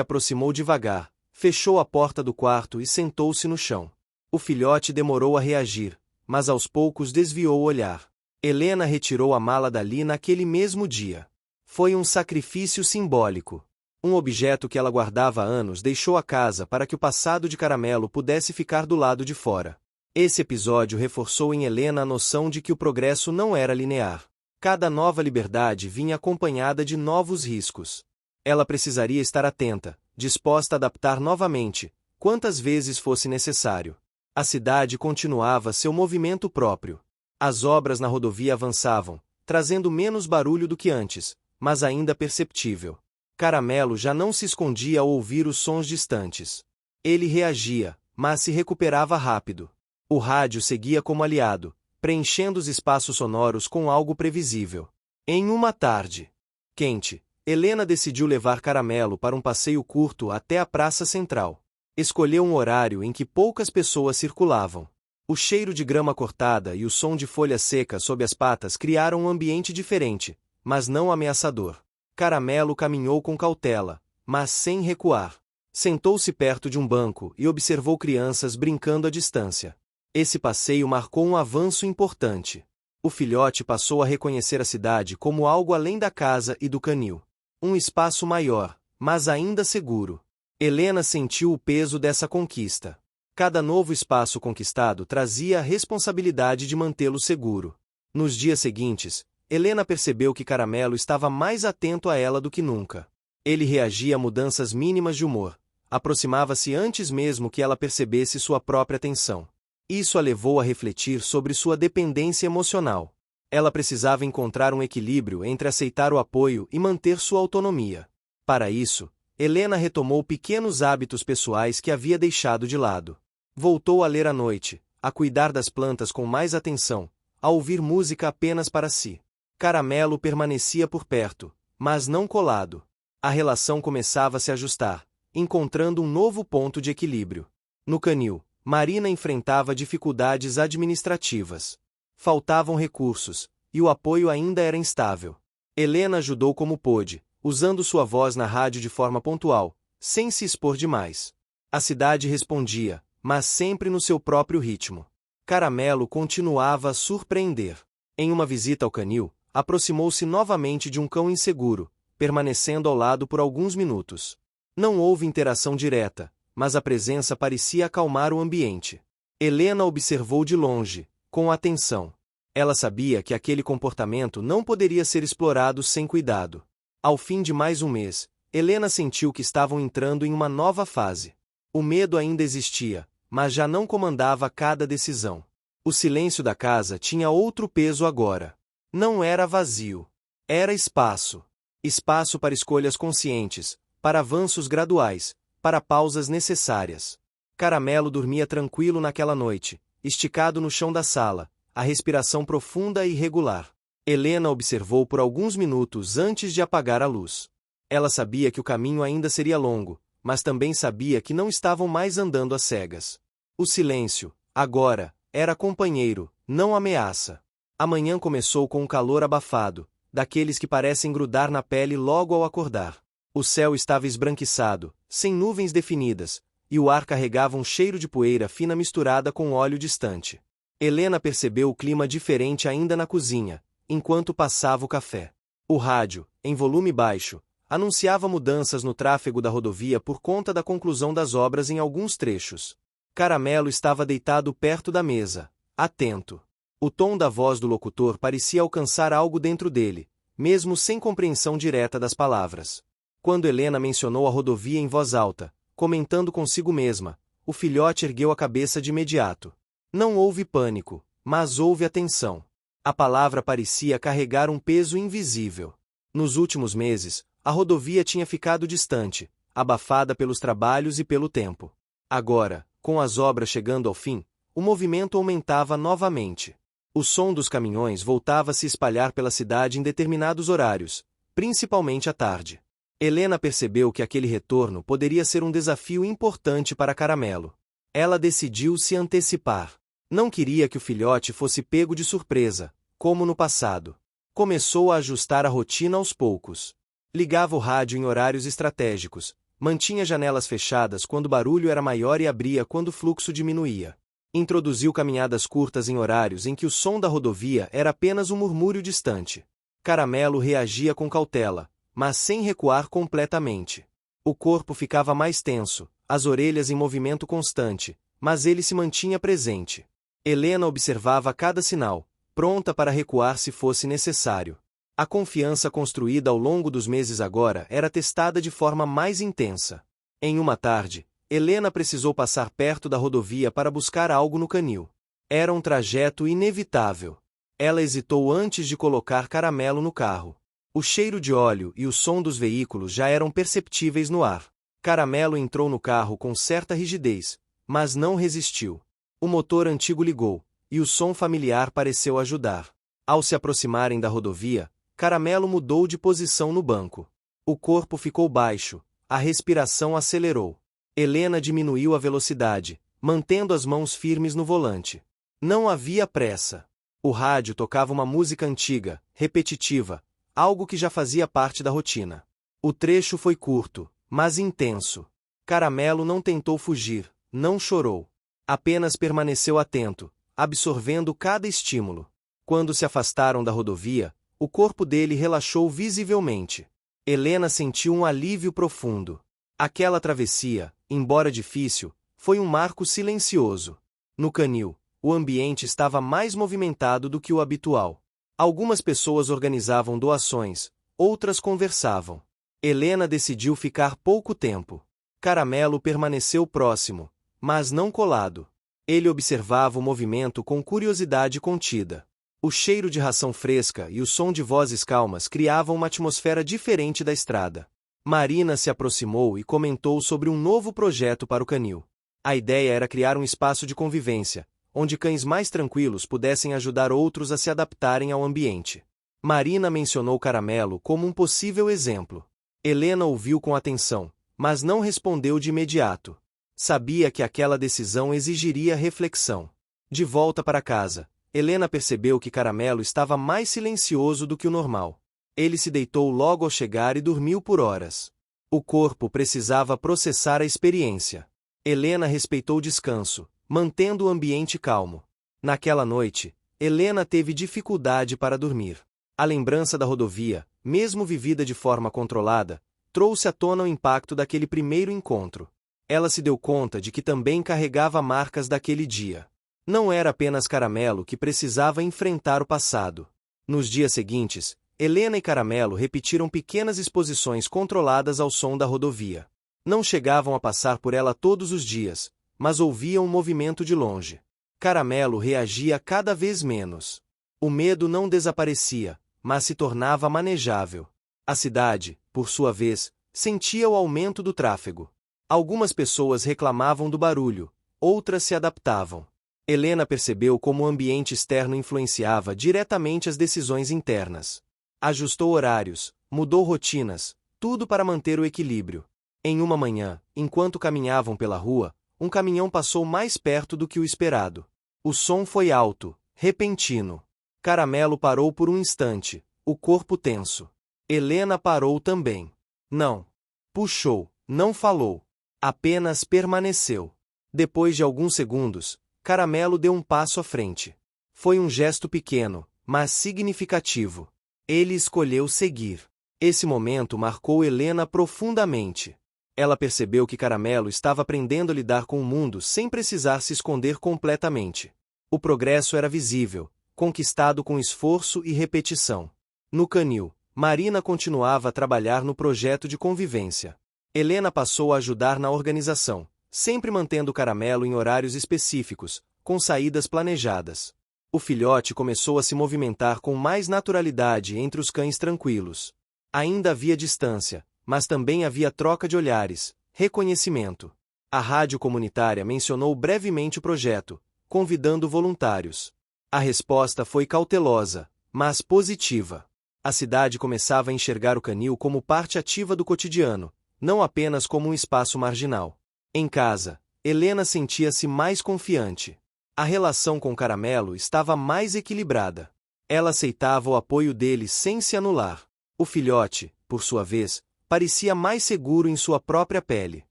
aproximou devagar, fechou a porta do quarto e sentou-se no chão. O filhote demorou a reagir, mas aos poucos desviou o olhar. Helena retirou a mala dali naquele mesmo dia. Foi um sacrifício simbólico. Um objeto que ela guardava há anos deixou a casa para que o passado de Caramelo pudesse ficar do lado de fora. Esse episódio reforçou em Helena a noção de que o progresso não era linear. Cada nova liberdade vinha acompanhada de novos riscos. Ela precisaria estar atenta, disposta a adaptar novamente, quantas vezes fosse necessário. A cidade continuava seu movimento próprio. As obras na rodovia avançavam, trazendo menos barulho do que antes, mas ainda perceptível. Caramelo já não se escondia ao ouvir os sons distantes. Ele reagia, mas se recuperava rápido. O rádio seguia como aliado, preenchendo os espaços sonoros com algo previsível. Em uma tarde quente, Helena decidiu levar Caramelo para um passeio curto até a praça central. Escolheu um horário em que poucas pessoas circulavam. O cheiro de grama cortada e o som de folhas secas sob as patas criaram um ambiente diferente, mas não ameaçador. Caramelo caminhou com cautela, mas sem recuar. Sentou-se perto de um banco e observou crianças brincando à distância. Esse passeio marcou um avanço importante. O filhote passou a reconhecer a cidade como algo além da casa e do canil. Um espaço maior, mas ainda seguro. Helena sentiu o peso dessa conquista. Cada novo espaço conquistado trazia a responsabilidade de mantê-lo seguro. Nos dias seguintes, Helena percebeu que Caramelo estava mais atento a ela do que nunca. Ele reagia a mudanças mínimas de humor, aproximava-se antes mesmo que ela percebesse sua própria tensão. Isso a levou a refletir sobre sua dependência emocional. Ela precisava encontrar um equilíbrio entre aceitar o apoio e manter sua autonomia. Para isso, Helena retomou pequenos hábitos pessoais que havia deixado de lado. Voltou a ler à noite, a cuidar das plantas com mais atenção, a ouvir música apenas para si. Caramelo permanecia por perto, mas não colado. A relação começava a se ajustar, encontrando um novo ponto de equilíbrio. No canil, Marina enfrentava dificuldades administrativas. Faltavam recursos, e o apoio ainda era instável. Helena ajudou como pôde, usando sua voz na rádio de forma pontual, sem se expor demais. A cidade respondia, mas sempre no seu próprio ritmo. Caramelo continuava a surpreender. Em uma visita ao canil, aproximou-se novamente de um cão inseguro, permanecendo ao lado por alguns minutos. Não houve interação direta, mas a presença parecia acalmar o ambiente. Helena observou de longe, com atenção. Ela sabia que aquele comportamento não poderia ser explorado sem cuidado. Ao fim de mais um mês, Helena sentiu que estavam entrando em uma nova fase. O medo ainda existia, mas já não comandava cada decisão. O silêncio da casa tinha outro peso agora. Não era vazio. Era espaço. Espaço para escolhas conscientes, para avanços graduais, para pausas necessárias. Caramelo dormia tranquilo naquela noite, esticado no chão da sala, a respiração profunda e regular. Helena observou por alguns minutos antes de apagar a luz. Ela sabia que o caminho ainda seria longo, mas também sabia que não estavam mais andando às cegas. O silêncio, agora, era companheiro, não ameaça. A manhã começou com um calor abafado, daqueles que parecem grudar na pele logo ao acordar. O céu estava esbranquiçado, sem nuvens definidas, e o ar carregava um cheiro de poeira fina misturada com óleo distante. Helena percebeu o clima diferente ainda na cozinha, enquanto passava o café. O rádio, em volume baixo, anunciava mudanças no tráfego da rodovia por conta da conclusão das obras em alguns trechos. Caramelo estava deitado perto da mesa, atento. O tom da voz do locutor parecia alcançar algo dentro dele, mesmo sem compreensão direta das palavras. Quando Helena mencionou a rodovia em voz alta, comentando consigo mesma, o filhote ergueu a cabeça de imediato. Não houve pânico, mas houve atenção. A palavra parecia carregar um peso invisível. Nos últimos meses, a rodovia tinha ficado distante, abafada pelos trabalhos e pelo tempo. Agora, com as obras chegando ao fim, o movimento aumentava novamente. O som dos caminhões voltava a se espalhar pela cidade em determinados horários, principalmente à tarde. Helena percebeu que aquele retorno poderia ser um desafio importante para Caramelo. Ela decidiu se antecipar. Não queria que o filhote fosse pego de surpresa, como no passado. Começou a ajustar a rotina aos poucos. Ligava o rádio em horários estratégicos, mantinha janelas fechadas quando o barulho era maior e abria quando o fluxo diminuía. Introduziu caminhadas curtas em horários em que o som da rodovia era apenas um murmúrio distante. Caramelo reagia com cautela, mas sem recuar completamente. O corpo ficava mais tenso, as orelhas em movimento constante, mas ele se mantinha presente. Helena observava cada sinal, pronta para recuar se fosse necessário. A confiança construída ao longo dos meses agora era testada de forma mais intensa. Em uma tarde, Helena precisou passar perto da rodovia para buscar algo no canil. Era um trajeto inevitável. Ela hesitou antes de colocar Caramelo no carro. O cheiro de óleo e o som dos veículos já eram perceptíveis no ar. Caramelo entrou no carro com certa rigidez, mas não resistiu. O motor antigo ligou, e o som familiar pareceu ajudar. Ao se aproximarem da rodovia, Caramelo mudou de posição no banco. O corpo ficou baixo, a respiração acelerou. Helena diminuiu a velocidade, mantendo as mãos firmes no volante. Não havia pressa. O rádio tocava uma música antiga, repetitiva, algo que já fazia parte da rotina. O trecho foi curto, mas intenso. Caramelo não tentou fugir, não chorou. Apenas permaneceu atento, absorvendo cada estímulo. Quando se afastaram da rodovia, o corpo dele relaxou visivelmente. Helena sentiu um alívio profundo. Aquela travessia, embora difícil, foi um marco silencioso. No canil, o ambiente estava mais movimentado do que o habitual. Algumas pessoas organizavam doações, outras conversavam. Helena decidiu ficar pouco tempo. Caramelo permaneceu próximo, mas não colado. Ele observava o movimento com curiosidade contida. O cheiro de ração fresca e o som de vozes calmas criavam uma atmosfera diferente da estrada. Marina se aproximou e comentou sobre um novo projeto para o canil. A ideia era criar um espaço de convivência, onde cães mais tranquilos pudessem ajudar outros a se adaptarem ao ambiente. Marina mencionou Caramelo como um possível exemplo. Helena ouviu com atenção, mas não respondeu de imediato. Sabia que aquela decisão exigiria reflexão. De volta para casa, Helena percebeu que Caramelo estava mais silencioso do que o normal. Ele se deitou logo ao chegar e dormiu por horas. O corpo precisava processar a experiência. Helena respeitou o descanso, mantendo o ambiente calmo. Naquela noite, Helena teve dificuldade para dormir. A lembrança da rodovia, mesmo vivida de forma controlada, trouxe à tona o impacto daquele primeiro encontro. Ela se deu conta de que também carregava marcas daquele dia. Não era apenas Caramelo que precisava enfrentar o passado. Nos dias seguintes, Helena e Caramelo repetiram pequenas exposições controladas ao som da rodovia. Não chegavam a passar por ela todos os dias, mas ouviam o movimento de longe. Caramelo reagia cada vez menos. O medo não desaparecia, mas se tornava manejável. A cidade, por sua vez, sentia o aumento do tráfego. Algumas pessoas reclamavam do barulho, outras se adaptavam. Helena percebeu como o ambiente externo influenciava diretamente as decisões internas. Ajustou horários, mudou rotinas, tudo para manter o equilíbrio. Em uma manhã, enquanto caminhavam pela rua, um caminhão passou mais perto do que o esperado. O som foi alto, repentino. Caramelo parou por um instante, o corpo tenso. Helena parou também. Não puxou, não falou. Apenas permaneceu. Depois de alguns segundos, Caramelo deu um passo à frente. Foi um gesto pequeno, mas significativo. Ele escolheu seguir. Esse momento marcou Helena profundamente. Ela percebeu que Caramelo estava aprendendo a lidar com o mundo sem precisar se esconder completamente. O progresso era visível, conquistado com esforço e repetição. No canil, Marina continuava a trabalhar no projeto de convivência. Helena passou a ajudar na organização, sempre mantendo Caramelo em horários específicos, com saídas planejadas. O filhote começou a se movimentar com mais naturalidade entre os cães tranquilos. Ainda havia distância, mas também havia troca de olhares, reconhecimento. A rádio comunitária mencionou brevemente o projeto, convidando voluntários. A resposta foi cautelosa, mas positiva. A cidade começava a enxergar o canil como parte ativa do cotidiano, não apenas como um espaço marginal. Em casa, Helena sentia-se mais confiante. A relação com Caramelo estava mais equilibrada. Ela aceitava o apoio dele sem se anular. O filhote, por sua vez, parecia mais seguro em sua própria pele.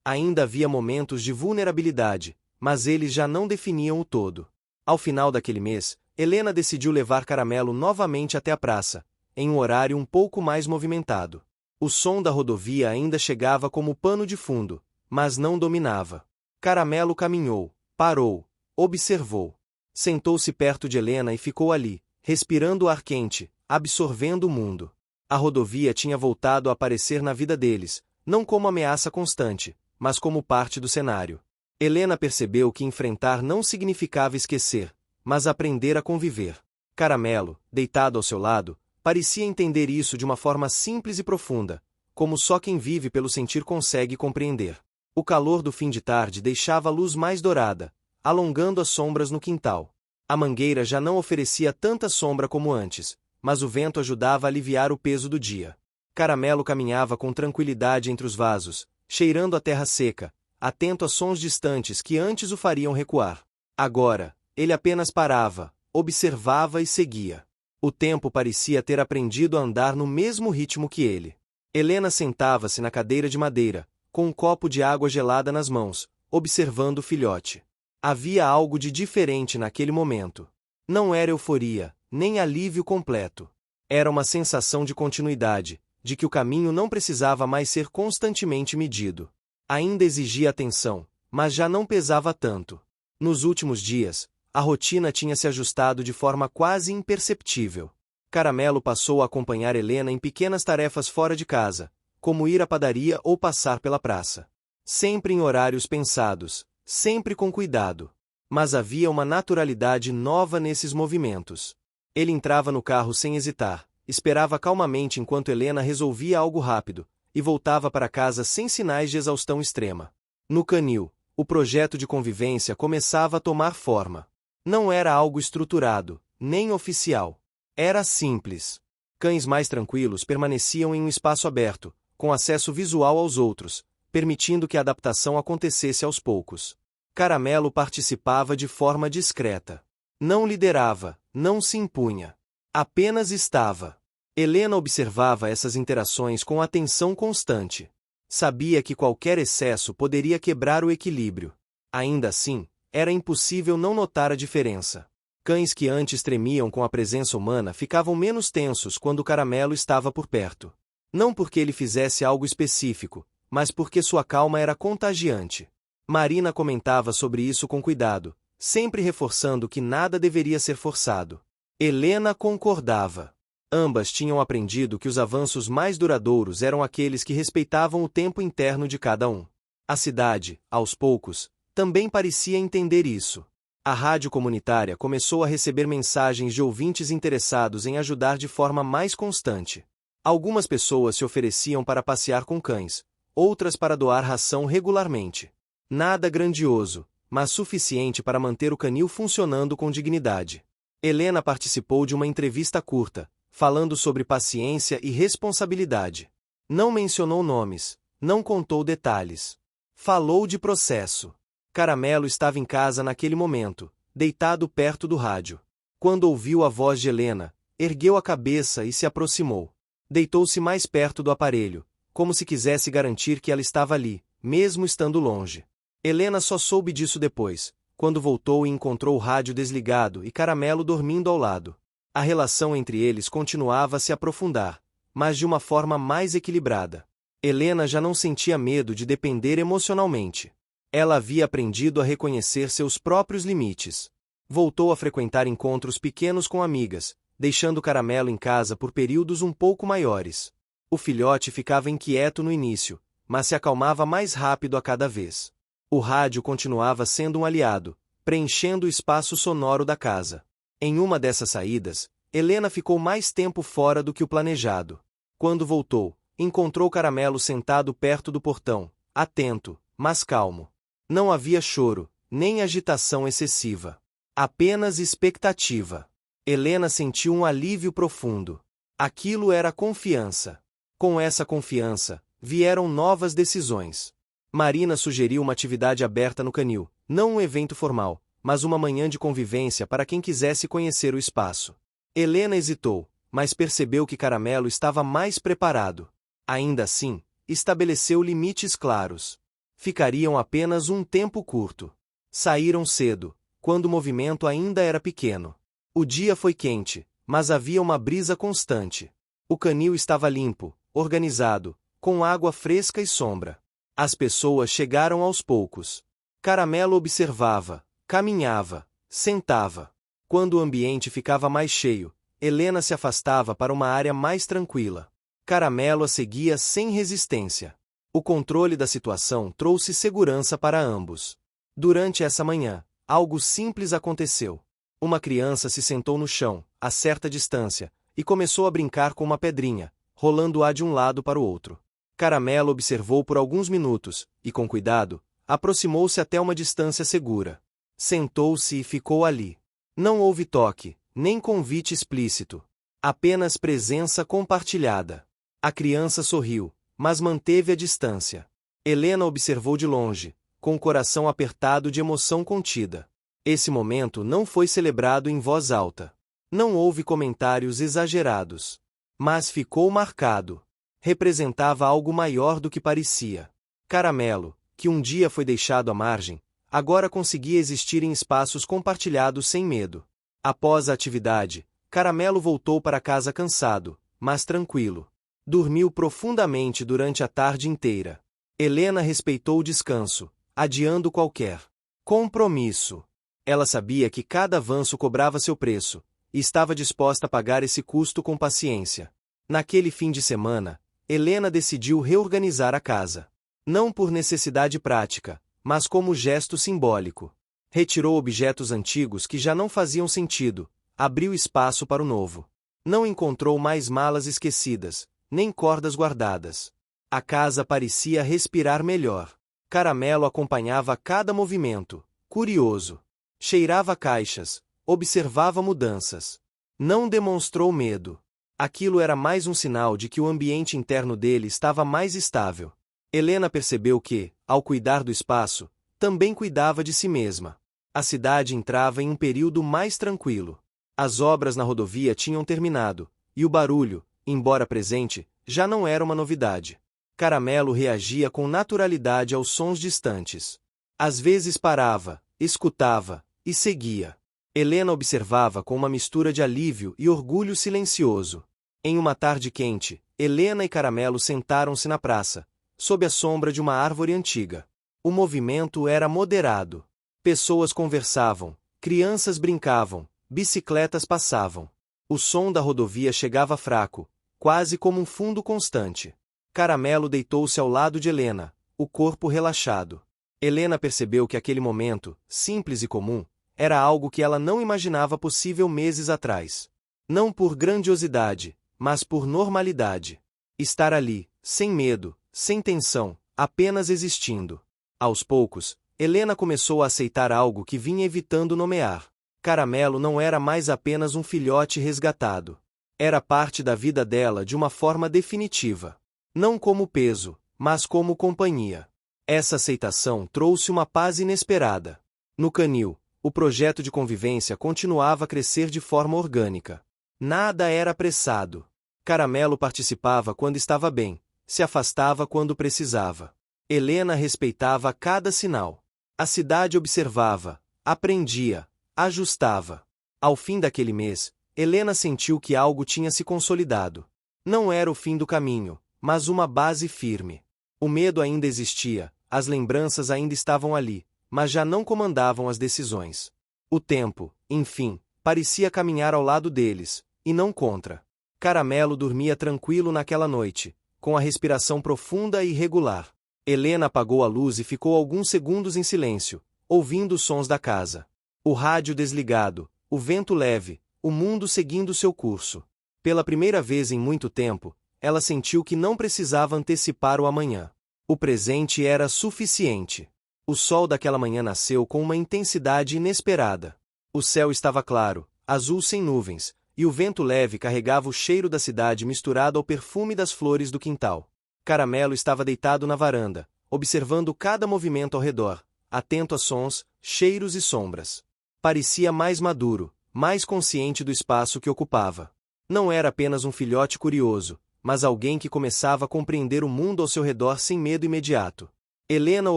Ainda havia momentos de vulnerabilidade, mas eles já não definiam o todo. Ao final daquele mês, Helena decidiu levar Caramelo novamente até a praça, em um horário um pouco mais movimentado. O som da rodovia ainda chegava como pano de fundo, mas não dominava. Caramelo caminhou, parou, observou. Sentou-se perto de Helena e ficou ali, respirando o ar quente, absorvendo o mundo. A rodovia tinha voltado a aparecer na vida deles, não como ameaça constante, mas como parte do cenário. Helena percebeu que enfrentar não significava esquecer, mas aprender a conviver. Caramelo, deitado ao seu lado, parecia entender isso de uma forma simples e profunda, como só quem vive pelo sentir consegue compreender. O calor do fim de tarde deixava a luz mais dourada, alongando as sombras no quintal. A mangueira já não oferecia tanta sombra como antes, mas o vento ajudava a aliviar o peso do dia. Caramelo caminhava com tranquilidade entre os vasos, cheirando a terra seca, atento a sons distantes que antes o fariam recuar. Agora, ele apenas parava, observava e seguia. O tempo parecia ter aprendido a andar no mesmo ritmo que ele. Helena sentava-se na cadeira de madeira, com um copo de água gelada nas mãos, observando o filhote. Havia algo de diferente naquele momento. Não era euforia, nem alívio completo. Era uma sensação de continuidade, de que o caminho não precisava mais ser constantemente medido. Ainda exigia atenção, mas já não pesava tanto. Nos últimos dias, a rotina tinha se ajustado de forma quase imperceptível. Caramelo passou a acompanhar Helena em pequenas tarefas fora de casa, como ir à padaria ou passar pela praça. Sempre em horários pensados, sempre com cuidado. Mas havia uma naturalidade nova nesses movimentos. Ele entrava no carro sem hesitar, esperava calmamente enquanto Helena resolvia algo rápido, e voltava para casa sem sinais de exaustão extrema. No canil, o projeto de convivência começava a tomar forma. Não era algo estruturado, nem oficial. Era simples. Cães mais tranquilos permaneciam em um espaço aberto, com acesso visual aos outros, permitindo que a adaptação acontecesse aos poucos. Caramelo participava de forma discreta. Não liderava, não se impunha. Apenas estava. Helena observava essas interações com atenção constante. Sabia que qualquer excesso poderia quebrar o equilíbrio. Ainda assim, era impossível não notar a diferença. Cães que antes tremiam com a presença humana ficavam menos tensos quando o Caramelo estava por perto. Não porque ele fizesse algo específico, mas porque sua calma era contagiante. Marina comentava sobre isso com cuidado, sempre reforçando que nada deveria ser forçado. Helena concordava. Ambas tinham aprendido que os avanços mais duradouros eram aqueles que respeitavam o tempo interno de cada um. A cidade, aos poucos, também parecia entender isso. A rádio comunitária começou a receber mensagens de ouvintes interessados em ajudar de forma mais constante. Algumas pessoas se ofereciam para passear com cães, outras para doar ração regularmente. Nada grandioso, mas suficiente para manter o canil funcionando com dignidade. Helena participou de uma entrevista curta, falando sobre paciência e responsabilidade. Não mencionou nomes, não contou detalhes. Falou de processo. Caramelo estava em casa naquele momento, deitado perto do rádio. Quando ouviu a voz de Helena, ergueu a cabeça e se aproximou. Deitou-se mais perto do aparelho, como se quisesse garantir que ela estava ali, mesmo estando longe. Helena só soube disso depois, quando voltou e encontrou o rádio desligado e Caramelo dormindo ao lado. A relação entre eles continuava a se aprofundar, mas de uma forma mais equilibrada. Helena já não sentia medo de depender emocionalmente. Ela havia aprendido a reconhecer seus próprios limites. Voltou a frequentar encontros pequenos com amigas, deixando Caramelo em casa por períodos um pouco maiores. O filhote ficava inquieto no início, mas se acalmava mais rápido a cada vez. O rádio continuava sendo um aliado, preenchendo o espaço sonoro da casa. Em uma dessas saídas, Helena ficou mais tempo fora do que o planejado. Quando voltou, encontrou Caramelo sentado perto do portão, atento, mas calmo. Não havia choro, nem agitação excessiva. Apenas expectativa. Helena sentiu um alívio profundo. Aquilo era confiança. Com essa confiança, vieram novas decisões. Marina sugeriu uma atividade aberta no canil, não um evento formal, mas uma manhã de convivência para quem quisesse conhecer o espaço. Helena hesitou, mas percebeu que Caramelo estava mais preparado. Ainda assim, estabeleceu limites claros. Ficariam apenas um tempo curto. Saíram cedo, quando o movimento ainda era pequeno. O dia foi quente, mas havia uma brisa constante. O canil estava limpo, organizado, com água fresca e sombra. As pessoas chegaram aos poucos. Caramelo observava, caminhava, sentava. Quando o ambiente ficava mais cheio, Helena se afastava para uma área mais tranquila. Caramelo a seguia sem resistência. O controle da situação trouxe segurança para ambos. Durante essa manhã, algo simples aconteceu. Uma criança se sentou no chão, a certa distância, e começou a brincar com uma pedrinha, rolando-a de um lado para o outro. Caramelo observou por alguns minutos, e com cuidado, aproximou-se até uma distância segura. Sentou-se e ficou ali. Não houve toque, nem convite explícito. Apenas presença compartilhada. A criança sorriu, mas manteve a distância. Helena observou de longe, com o coração apertado de emoção contida. Esse momento não foi celebrado em voz alta. Não houve comentários exagerados. Mas ficou marcado. Representava algo maior do que parecia. Caramelo, que um dia foi deixado à margem, agora conseguia existir em espaços compartilhados sem medo. Após a atividade, Caramelo voltou para casa cansado, mas tranquilo. Dormiu profundamente durante a tarde inteira. Helena respeitou o descanso, adiando qualquer compromisso. Ela sabia que cada avanço cobrava seu preço, e estava disposta a pagar esse custo com paciência. Naquele fim de semana, Helena decidiu reorganizar a casa. Não por necessidade prática, mas como gesto simbólico. Retirou objetos antigos que já não faziam sentido, abriu espaço para o novo. Não encontrou mais malas esquecidas, nem cordas guardadas. A casa parecia respirar melhor. Caramelo acompanhava cada movimento, curioso. Cheirava caixas, observava mudanças. Não demonstrou medo. Aquilo era mais um sinal de que o ambiente interno dele estava mais estável. Helena percebeu que, ao cuidar do espaço, também cuidava de si mesma. A cidade entrava em um período mais tranquilo. As obras na rodovia tinham terminado, e o barulho, embora presente, já não era uma novidade. Caramelo reagia com naturalidade aos sons distantes. Às vezes parava, escutava, e seguia. Helena observava com uma mistura de alívio e orgulho silencioso. Em uma tarde quente, Helena e Caramelo sentaram-se na praça, sob a sombra de uma árvore antiga. O movimento era moderado. Pessoas conversavam, crianças brincavam, bicicletas passavam. O som da rodovia chegava fraco, quase como um fundo constante. Caramelo deitou-se ao lado de Helena, o corpo relaxado. Helena percebeu que aquele momento, simples e comum, era algo que ela não imaginava possível meses atrás. Não por grandiosidade, mas por normalidade. Estar ali, sem medo, sem tensão, apenas existindo. Aos poucos, Helena começou a aceitar algo que vinha evitando nomear. Caramelo não era mais apenas um filhote resgatado. Era parte da vida dela de uma forma definitiva. Não como peso, mas como companhia. Essa aceitação trouxe uma paz inesperada. No canil, o projeto de convivência continuava a crescer de forma orgânica. Nada era apressado. Caramelo participava quando estava bem, se afastava quando precisava. Helena respeitava cada sinal. A cidade observava, aprendia, ajustava. Ao fim daquele mês, Helena sentiu que algo tinha se consolidado. Não era o fim do caminho, mas uma base firme. O medo ainda existia, as lembranças ainda estavam ali, mas já não comandavam as decisões. O tempo, enfim, parecia caminhar ao lado deles, e não contra. Caramelo dormia tranquilo naquela noite, com a respiração profunda e regular. Helena apagou a luz e ficou alguns segundos em silêncio, ouvindo os sons da casa. O rádio desligado, o vento leve, o mundo seguindo seu curso. Pela primeira vez em muito tempo, ela sentiu que não precisava antecipar o amanhã. O presente era suficiente. O sol daquela manhã nasceu com uma intensidade inesperada. O céu estava claro, azul sem nuvens, e o vento leve carregava o cheiro da cidade misturado ao perfume das flores do quintal. Caramelo estava deitado na varanda, observando cada movimento ao redor, atento a sons, cheiros e sombras. Parecia mais maduro, mais consciente do espaço que ocupava. Não era apenas um filhote curioso, mas alguém que começava a compreender o mundo ao seu redor sem medo imediato. Helena o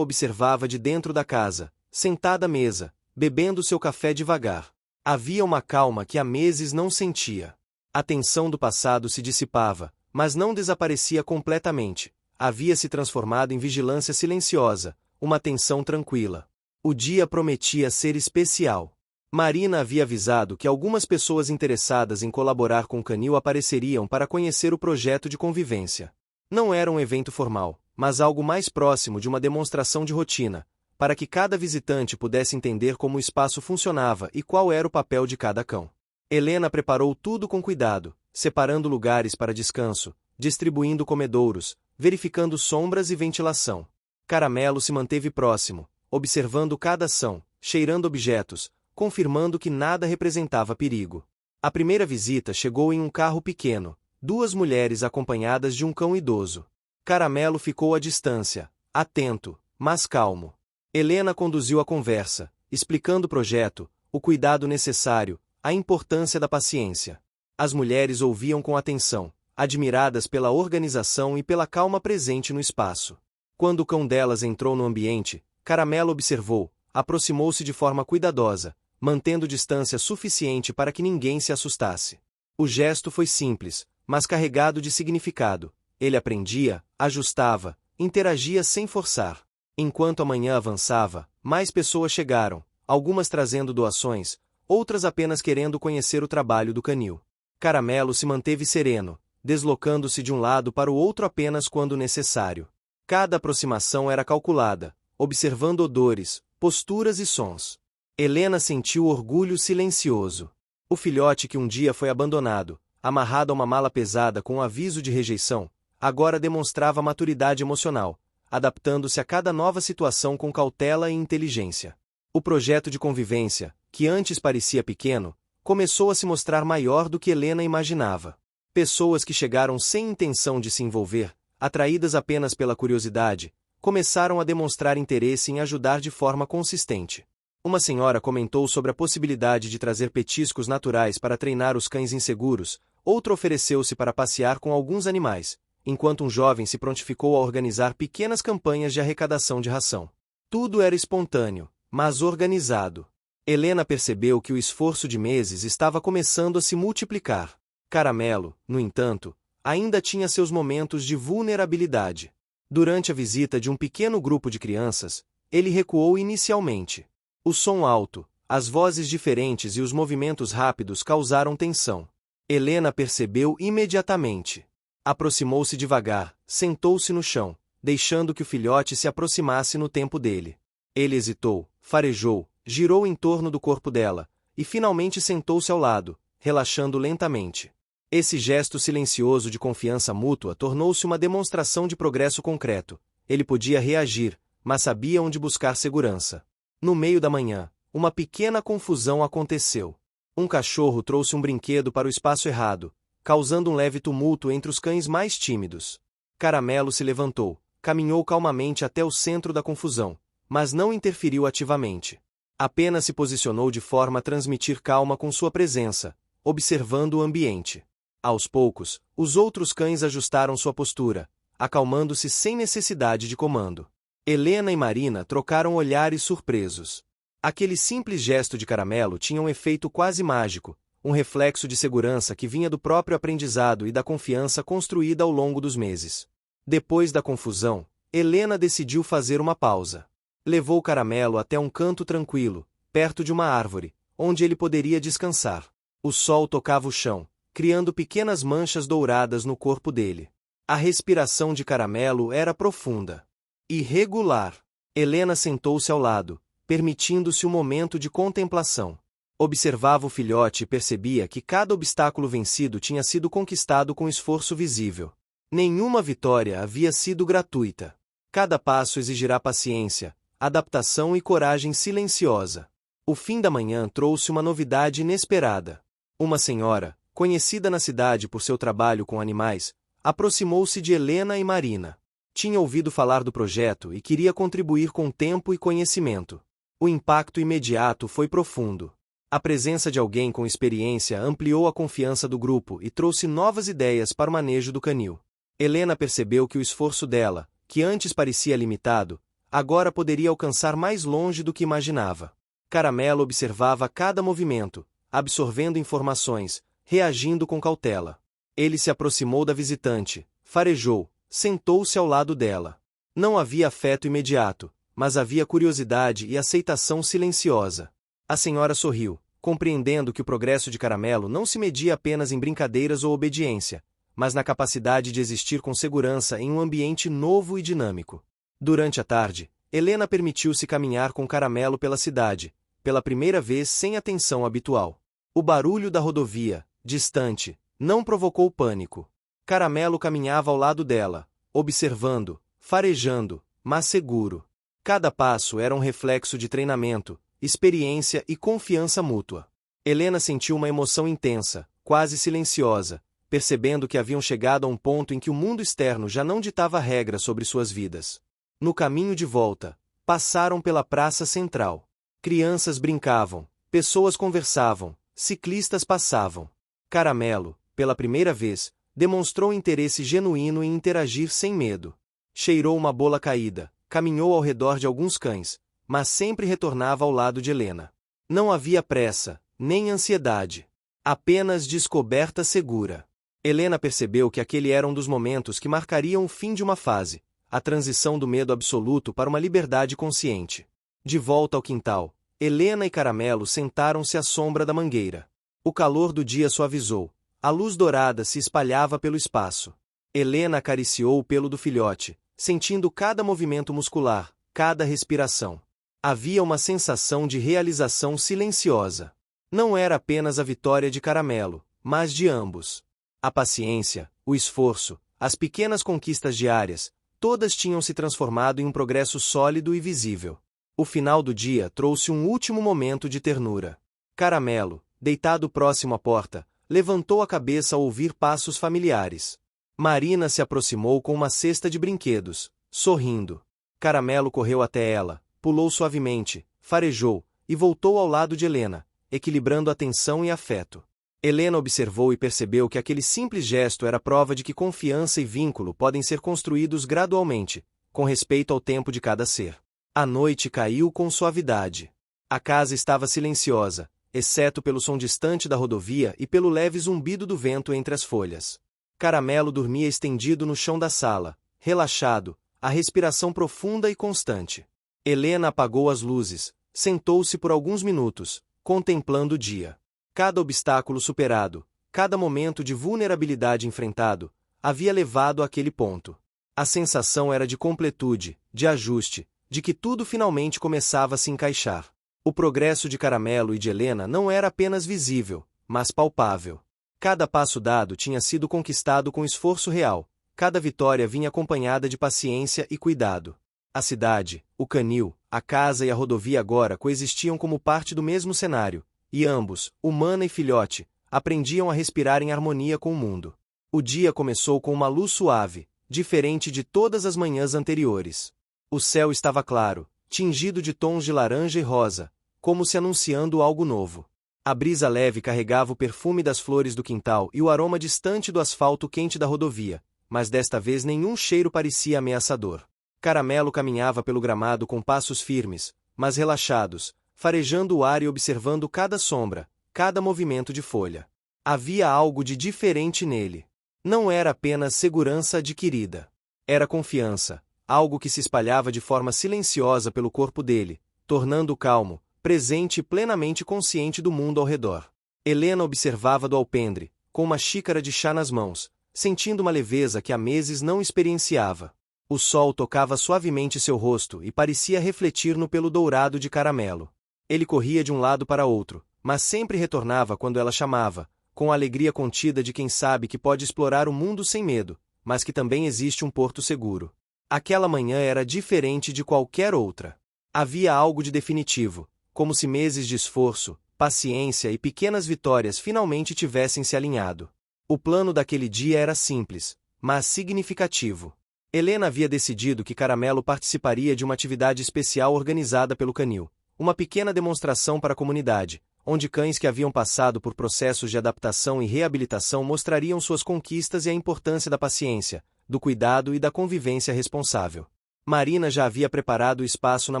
observava de dentro da casa, sentada à mesa, bebendo seu café devagar. Havia uma calma que há meses não sentia. A tensão do passado se dissipava, mas não desaparecia completamente. Havia se transformado em vigilância silenciosa, uma tensão tranquila. O dia prometia ser especial. Marina havia avisado que algumas pessoas interessadas em colaborar com o canil apareceriam para conhecer o projeto de convivência. Não era um evento formal, mas algo mais próximo de uma demonstração de rotina, para que cada visitante pudesse entender como o espaço funcionava e qual era o papel de cada cão. Helena preparou tudo com cuidado, separando lugares para descanso, distribuindo comedouros, verificando sombras e ventilação. Caramelo se manteve próximo, observando cada ação, cheirando objetos, confirmando que nada representava perigo. A primeira visita chegou em um carro pequeno, duas mulheres acompanhadas de um cão idoso. Caramelo ficou à distância, atento, mas calmo. Helena conduziu a conversa, explicando o projeto, o cuidado necessário, a importância da paciência. As mulheres ouviam com atenção, admiradas pela organização e pela calma presente no espaço. Quando o cão delas entrou no ambiente, Caramelo observou, aproximou-se de forma cuidadosa, mantendo distância suficiente para que ninguém se assustasse. O gesto foi simples, mas carregado de significado. Ele aprendia, ajustava, interagia sem forçar. Enquanto a manhã avançava, mais pessoas chegaram, algumas trazendo doações, outras apenas querendo conhecer o trabalho do canil. Caramelo se manteve sereno, deslocando-se de um lado para o outro apenas quando necessário. Cada aproximação era calculada, observando odores, posturas e sons. Helena sentiu orgulho silencioso. O filhote que um dia foi abandonado, amarrado a uma mala pesada com um aviso de rejeição, agora demonstrava maturidade emocional, adaptando-se a cada nova situação com cautela e inteligência. O projeto de convivência, que antes parecia pequeno, começou a se mostrar maior do que Helena imaginava. Pessoas que chegaram sem intenção de se envolver, atraídas apenas pela curiosidade, começaram a demonstrar interesse em ajudar de forma consistente. Uma senhora comentou sobre a possibilidade de trazer petiscos naturais para treinar os cães inseguros, outra ofereceu-se para passear com alguns animais, enquanto um jovem se prontificou a organizar pequenas campanhas de arrecadação de ração. Tudo era espontâneo, mas organizado. Helena percebeu que o esforço de meses estava começando a se multiplicar. Caramelo, no entanto, ainda tinha seus momentos de vulnerabilidade. Durante a visita de um pequeno grupo de crianças, ele recuou inicialmente. O som alto, as vozes diferentes e os movimentos rápidos causaram tensão. Helena percebeu imediatamente. Aproximou-se devagar, sentou-se no chão, deixando que o filhote se aproximasse no tempo dele. Ele hesitou, farejou, girou em torno do corpo dela, e finalmente sentou-se ao lado, relaxando lentamente. Esse gesto silencioso de confiança mútua tornou-se uma demonstração de progresso concreto. Ele podia reagir, mas sabia onde buscar segurança. No meio da manhã, uma pequena confusão aconteceu. Um cachorro trouxe um brinquedo para o espaço errado, causando um leve tumulto entre os cães mais tímidos. Caramelo se levantou, caminhou calmamente até o centro da confusão, mas não interferiu ativamente. Apenas se posicionou de forma a transmitir calma com sua presença, observando o ambiente. Aos poucos, os outros cães ajustaram sua postura, acalmando-se sem necessidade de comando. Helena e Marina trocaram olhares surpresos. Aquele simples gesto de Caramelo tinha um efeito quase mágico, um reflexo de segurança que vinha do próprio aprendizado e da confiança construída ao longo dos meses. Depois da confusão, Helena decidiu fazer uma pausa. Levou Caramelo até um canto tranquilo, perto de uma árvore, onde ele poderia descansar. O sol tocava o chão, criando pequenas manchas douradas no corpo dele. A respiração de Caramelo era profunda. Irregular. Helena sentou-se ao lado, permitindo-se um momento de contemplação. Observava o filhote e percebia que cada obstáculo vencido tinha sido conquistado com esforço visível. Nenhuma vitória havia sido gratuita. Cada passo exigirá paciência, adaptação e coragem silenciosa. O fim da manhã trouxe uma novidade inesperada. Uma senhora, conhecida na cidade por seu trabalho com animais, aproximou-se de Helena e Marina. Tinha ouvido falar do projeto e queria contribuir com tempo e conhecimento. O impacto imediato foi profundo. A presença de alguém com experiência ampliou a confiança do grupo e trouxe novas ideias para o manejo do canil. Helena percebeu que o esforço dela, que antes parecia limitado, agora poderia alcançar mais longe do que imaginava. Caramelo observava cada movimento, absorvendo informações, reagindo com cautela. Ele se aproximou da visitante, farejou, sentou-se ao lado dela. Não havia afeto imediato, mas havia curiosidade e aceitação silenciosa. A senhora sorriu, compreendendo que o progresso de Caramelo não se media apenas em brincadeiras ou obediência, mas na capacidade de existir com segurança em um ambiente novo e dinâmico. Durante a tarde, Helena permitiu-se caminhar com Caramelo pela cidade, pela primeira vez sem a tensão habitual. O barulho da rodovia, distante, não provocou pânico. Caramelo caminhava ao lado dela, observando, farejando, mas seguro. Cada passo era um reflexo de treinamento, experiência e confiança mútua. Helena sentiu uma emoção intensa, quase silenciosa, percebendo que haviam chegado a um ponto em que o mundo externo já não ditava regras sobre suas vidas. No caminho de volta, passaram pela praça central. Crianças brincavam, pessoas conversavam, ciclistas passavam. Caramelo, pela primeira vez, demonstrou interesse genuíno em interagir sem medo. Cheirou uma bola caída, caminhou ao redor de alguns cães, mas sempre retornava ao lado de Helena. Não havia pressa, nem ansiedade. Apenas descoberta segura. Helena percebeu que aquele era um dos momentos que marcariam o fim de uma fase, a transição do medo absoluto para uma liberdade consciente. De volta ao quintal, Helena e Caramelo sentaram-se à sombra da mangueira. O calor do dia suavizou. A luz dourada se espalhava pelo espaço. Helena acariciou o pelo do filhote, sentindo cada movimento muscular, cada respiração. Havia uma sensação de realização silenciosa. Não era apenas a vitória de Caramelo, mas de ambos. A paciência, o esforço, as pequenas conquistas diárias, todas tinham se transformado em um progresso sólido e visível. O final do dia trouxe um último momento de ternura. Caramelo, deitado próximo à porta, levantou a cabeça ao ouvir passos familiares. Marina se aproximou com uma cesta de brinquedos, sorrindo. Caramelo correu até ela, pulou suavemente, farejou, e voltou ao lado de Helena, equilibrando atenção e afeto. Helena observou e percebeu que aquele simples gesto era prova de que confiança e vínculo podem ser construídos gradualmente, com respeito ao tempo de cada ser. A noite caiu com suavidade. A casa estava silenciosa, exceto pelo som distante da rodovia e pelo leve zumbido do vento entre as folhas. Caramelo dormia estendido no chão da sala, relaxado, a respiração profunda e constante. Helena apagou as luzes, sentou-se por alguns minutos, contemplando o dia. Cada obstáculo superado, cada momento de vulnerabilidade enfrentado, havia levado àquele ponto. A sensação era de completude, de ajuste, de que tudo finalmente começava a se encaixar. O progresso de Caramelo e de Helena não era apenas visível, mas palpável. Cada passo dado tinha sido conquistado com esforço real, cada vitória vinha acompanhada de paciência e cuidado. A cidade, o canil, a casa e a rodovia agora coexistiam como parte do mesmo cenário, e ambos, humana e filhote, aprendiam a respirar em harmonia com o mundo. O dia começou com uma luz suave, diferente de todas as manhãs anteriores. O céu estava claro, tingido de tons de laranja e rosa, como se anunciando algo novo. A brisa leve carregava o perfume das flores do quintal e o aroma distante do asfalto quente da rodovia, mas desta vez nenhum cheiro parecia ameaçador. Caramelo caminhava pelo gramado com passos firmes, mas relaxados, farejando o ar e observando cada sombra, cada movimento de folha. Havia algo de diferente nele. Não era apenas segurança adquirida. Era confiança, algo que se espalhava de forma silenciosa pelo corpo dele, tornando-o calmo, presente e plenamente consciente do mundo ao redor. Helena observava do alpendre, com uma xícara de chá nas mãos, sentindo uma leveza que há meses não experienciava. O sol tocava suavemente seu rosto e parecia refletir no pelo dourado de Caramelo. Ele corria de um lado para outro, mas sempre retornava quando ela chamava, com a alegria contida de quem sabe que pode explorar o mundo sem medo, mas que também existe um porto seguro. Aquela manhã era diferente de qualquer outra. Havia algo de definitivo, como se meses de esforço, paciência e pequenas vitórias finalmente tivessem se alinhado. O plano daquele dia era simples, mas significativo. Helena havia decidido que Caramelo participaria de uma atividade especial organizada pelo canil, uma pequena demonstração para a comunidade, onde cães que haviam passado por processos de adaptação e reabilitação mostrariam suas conquistas e a importância da paciência, do cuidado e da convivência responsável. Marina já havia preparado o espaço na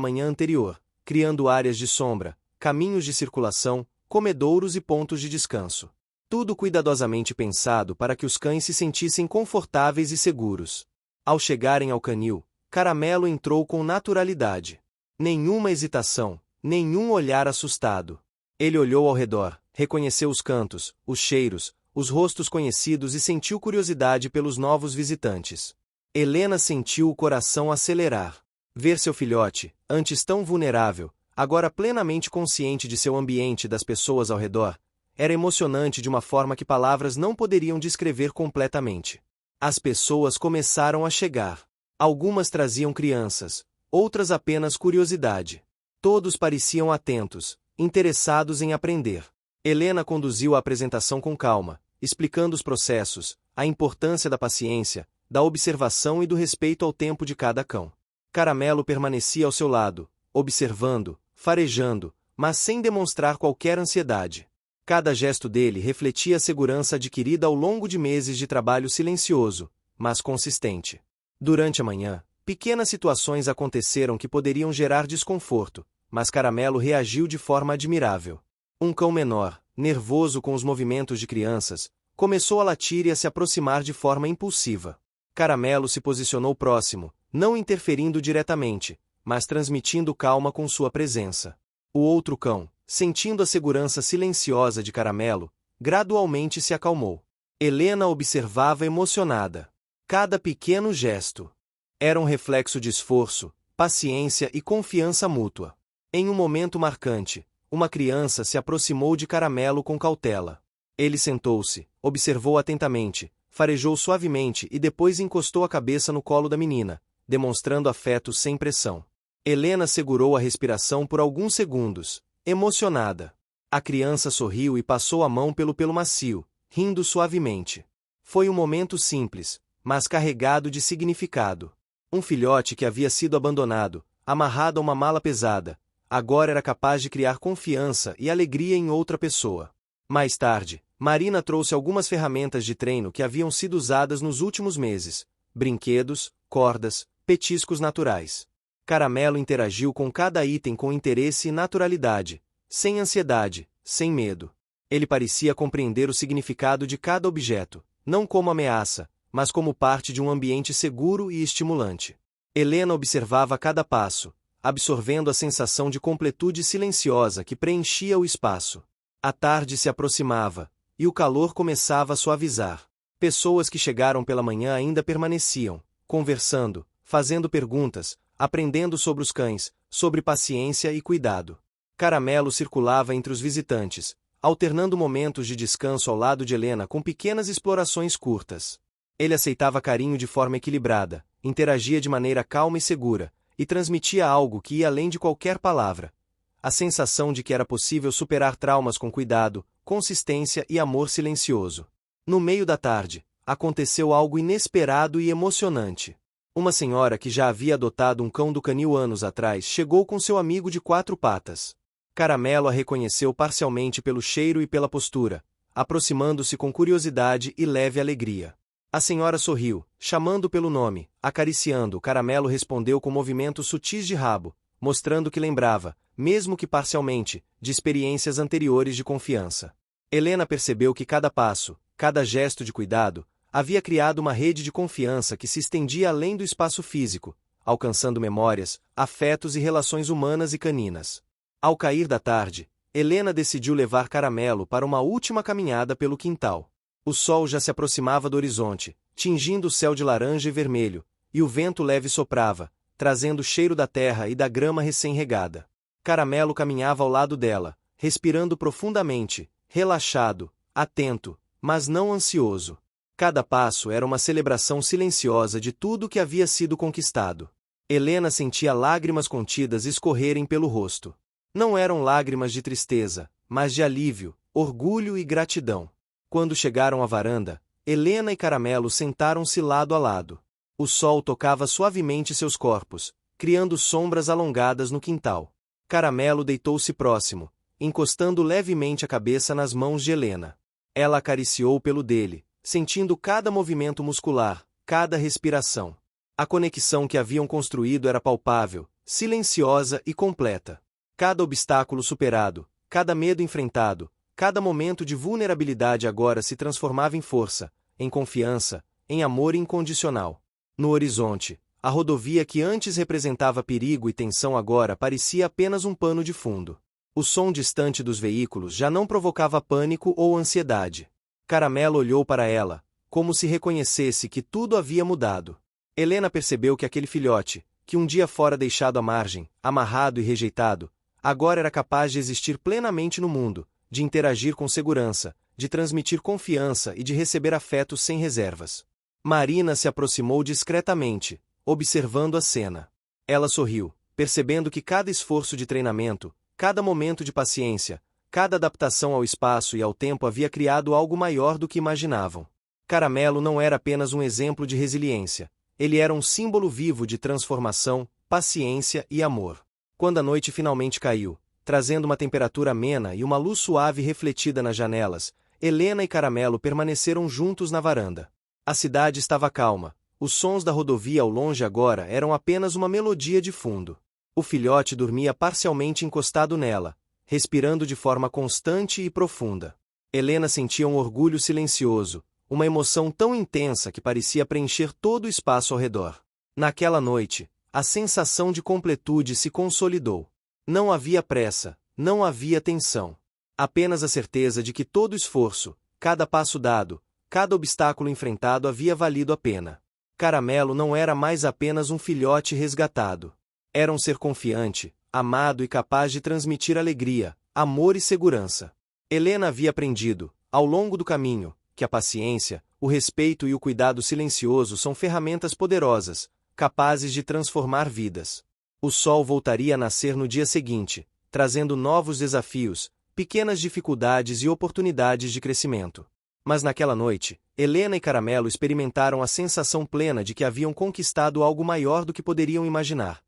manhã anterior, criando áreas de sombra, caminhos de circulação, comedouros e pontos de descanso. Tudo cuidadosamente pensado para que os cães se sentissem confortáveis e seguros. Ao chegarem ao canil, Caramelo entrou com naturalidade. Nenhuma hesitação, nenhum olhar assustado. Ele olhou ao redor, reconheceu os cantos, os cheiros, os rostos conhecidos e sentiu curiosidade pelos novos visitantes. Helena sentiu o coração acelerar. Ver seu filhote, antes tão vulnerável, agora plenamente consciente de seu ambiente e das pessoas ao redor, era emocionante de uma forma que palavras não poderiam descrever completamente. As pessoas começaram a chegar. Algumas traziam crianças, outras apenas curiosidade. Todos pareciam atentos, interessados em aprender. Helena conduziu a apresentação com calma, explicando os processos, a importância da paciência, da observação e do respeito ao tempo de cada cão. Caramelo permanecia ao seu lado, observando, farejando, mas sem demonstrar qualquer ansiedade. Cada gesto dele refletia a segurança adquirida ao longo de meses de trabalho silencioso, mas consistente. Durante a manhã, pequenas situações aconteceram que poderiam gerar desconforto, mas Caramelo reagiu de forma admirável. Um cão menor, nervoso com os movimentos de crianças, começou a latir e a se aproximar de forma impulsiva. Caramelo se posicionou próximo, não interferindo diretamente, mas transmitindo calma com sua presença. O outro cão, sentindo a segurança silenciosa de Caramelo, gradualmente se acalmou. Helena observava emocionada. Cada pequeno gesto era um reflexo de esforço, paciência e confiança mútua. Em um momento marcante, uma criança se aproximou de Caramelo com cautela. Ele sentou-se, observou atentamente, farejou suavemente e depois encostou a cabeça no colo da menina, demonstrando afeto sem pressão. Helena segurou a respiração por alguns segundos, emocionada. A criança sorriu e passou a mão pelo pelo macio, rindo suavemente. Foi um momento simples, mas carregado de significado. Um filhote que havia sido abandonado, amarrado a uma mala pesada, agora era capaz de criar confiança e alegria em outra pessoa. Mais tarde, Marina trouxe algumas ferramentas de treino que haviam sido usadas nos últimos meses: brinquedos, cordas, petiscos naturais. Caramelo interagiu com cada item com interesse e naturalidade, sem ansiedade, sem medo. Ele parecia compreender o significado de cada objeto, não como ameaça, mas como parte de um ambiente seguro e estimulante. Helena observava cada passo, absorvendo a sensação de completude silenciosa que preenchia o espaço. A tarde se aproximava, e o calor começava a suavizar. Pessoas que chegaram pela manhã ainda permaneciam, conversando, fazendo perguntas, aprendendo sobre os cães, sobre paciência e cuidado. Caramelo circulava entre os visitantes, alternando momentos de descanso ao lado de Helena com pequenas explorações curtas. Ele aceitava carinho de forma equilibrada, interagia de maneira calma e segura, e transmitia algo que ia além de qualquer palavra. A sensação de que era possível superar traumas com cuidado, consistência e amor silencioso. No meio da tarde, aconteceu algo inesperado e emocionante. Uma senhora que já havia adotado um cão do canil anos atrás chegou com seu amigo de 4 patas. Caramelo a reconheceu parcialmente pelo cheiro e pela postura, aproximando-se com curiosidade e leve alegria. A senhora sorriu, chamando pelo nome, acariciando. Caramelo respondeu com movimentos sutis de rabo, mostrando que lembrava, mesmo que parcialmente, de experiências anteriores de confiança. Helena percebeu que cada passo, cada gesto de cuidado, havia criado uma rede de confiança que se estendia além do espaço físico, alcançando memórias, afetos e relações humanas e caninas. Ao cair da tarde, Helena decidiu levar Caramelo para uma última caminhada pelo quintal. O sol já se aproximava do horizonte, tingindo o céu de laranja e vermelho, e o vento leve soprava, trazendo o cheiro da terra e da grama recém-regada. Caramelo caminhava ao lado dela, respirando profundamente, relaxado, atento, mas não ansioso. Cada passo era uma celebração silenciosa de tudo que havia sido conquistado. Helena sentia lágrimas contidas escorrerem pelo rosto. Não eram lágrimas de tristeza, mas de alívio, orgulho e gratidão. Quando chegaram à varanda, Helena e Caramelo sentaram-se lado a lado. O sol tocava suavemente seus corpos, criando sombras alongadas no quintal. Caramelo deitou-se próximo, encostando levemente a cabeça nas mãos de Helena. Ela acariciou o pelo dele, sentindo cada movimento muscular, cada respiração. A conexão que haviam construído era palpável, silenciosa e completa. Cada obstáculo superado, cada medo enfrentado, cada momento de vulnerabilidade agora se transformava em força, em confiança, em amor incondicional. No horizonte, a rodovia que antes representava perigo e tensão agora parecia apenas um pano de fundo. O som distante dos veículos já não provocava pânico ou ansiedade. Caramelo olhou para ela, como se reconhecesse que tudo havia mudado. Helena percebeu que aquele filhote, que um dia fora deixado à margem, amarrado e rejeitado, agora era capaz de existir plenamente no mundo, de interagir com segurança, de transmitir confiança e de receber afetos sem reservas. Marina se aproximou discretamente, observando a cena. Ela sorriu, percebendo que cada esforço de treinamento, cada momento de paciência, cada adaptação ao espaço e ao tempo havia criado algo maior do que imaginavam. Caramelo não era apenas um exemplo de resiliência, ele era um símbolo vivo de transformação, paciência e amor. Quando a noite finalmente caiu, trazendo uma temperatura amena e uma luz suave refletida nas janelas, Helena e Caramelo permaneceram juntos na varanda. A cidade estava calma, os sons da rodovia ao longe agora eram apenas uma melodia de fundo. O filhote dormia parcialmente encostado nela, respirando de forma constante e profunda. Helena sentia um orgulho silencioso, uma emoção tão intensa que parecia preencher todo o espaço ao redor. Naquela noite, a sensação de completude se consolidou. Não havia pressa, não havia tensão. Apenas a certeza de que todo esforço, cada passo dado, cada obstáculo enfrentado havia valido a pena. Caramelo não era mais apenas um filhote resgatado. Era um ser confiante, amado e capaz de transmitir alegria, amor e segurança. Helena havia aprendido, ao longo do caminho, que a paciência, o respeito e o cuidado silencioso são ferramentas poderosas, capazes de transformar vidas. O sol voltaria a nascer no dia seguinte, trazendo novos desafios, pequenas dificuldades e oportunidades de crescimento. Mas naquela noite, Helena e Caramelo experimentaram a sensação plena de que haviam conquistado algo maior do que poderiam imaginar.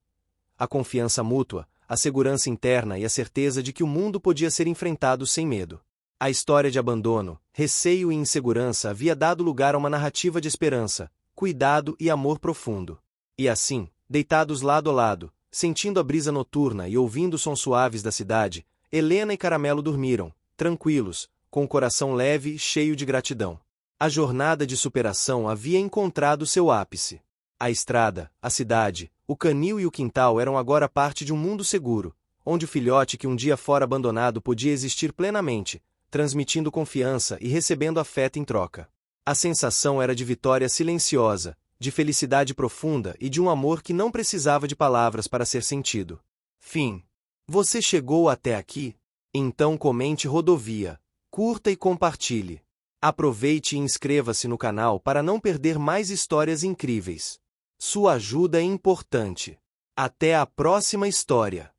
A confiança mútua, a segurança interna e a certeza de que o mundo podia ser enfrentado sem medo. A história de abandono, receio e insegurança havia dado lugar a uma narrativa de esperança, cuidado e amor profundo. E assim, deitados lado a lado, sentindo a brisa noturna e ouvindo os sons suaves da cidade, Helena e Caramelo dormiram, tranquilos, com o coração leve e cheio de gratidão. A jornada de superação havia encontrado seu ápice. A estrada, a cidade, o canil e o quintal eram agora parte de um mundo seguro, onde o filhote que um dia fora abandonado podia existir plenamente, transmitindo confiança e recebendo afeto em troca. A sensação era de vitória silenciosa, de felicidade profunda e de um amor que não precisava de palavras para ser sentido. Fim. Você chegou até aqui? Então comente Rodovia, curta e compartilhe. Aproveite e inscreva-se no canal para não perder mais histórias incríveis. Sua ajuda é importante. Até a próxima história.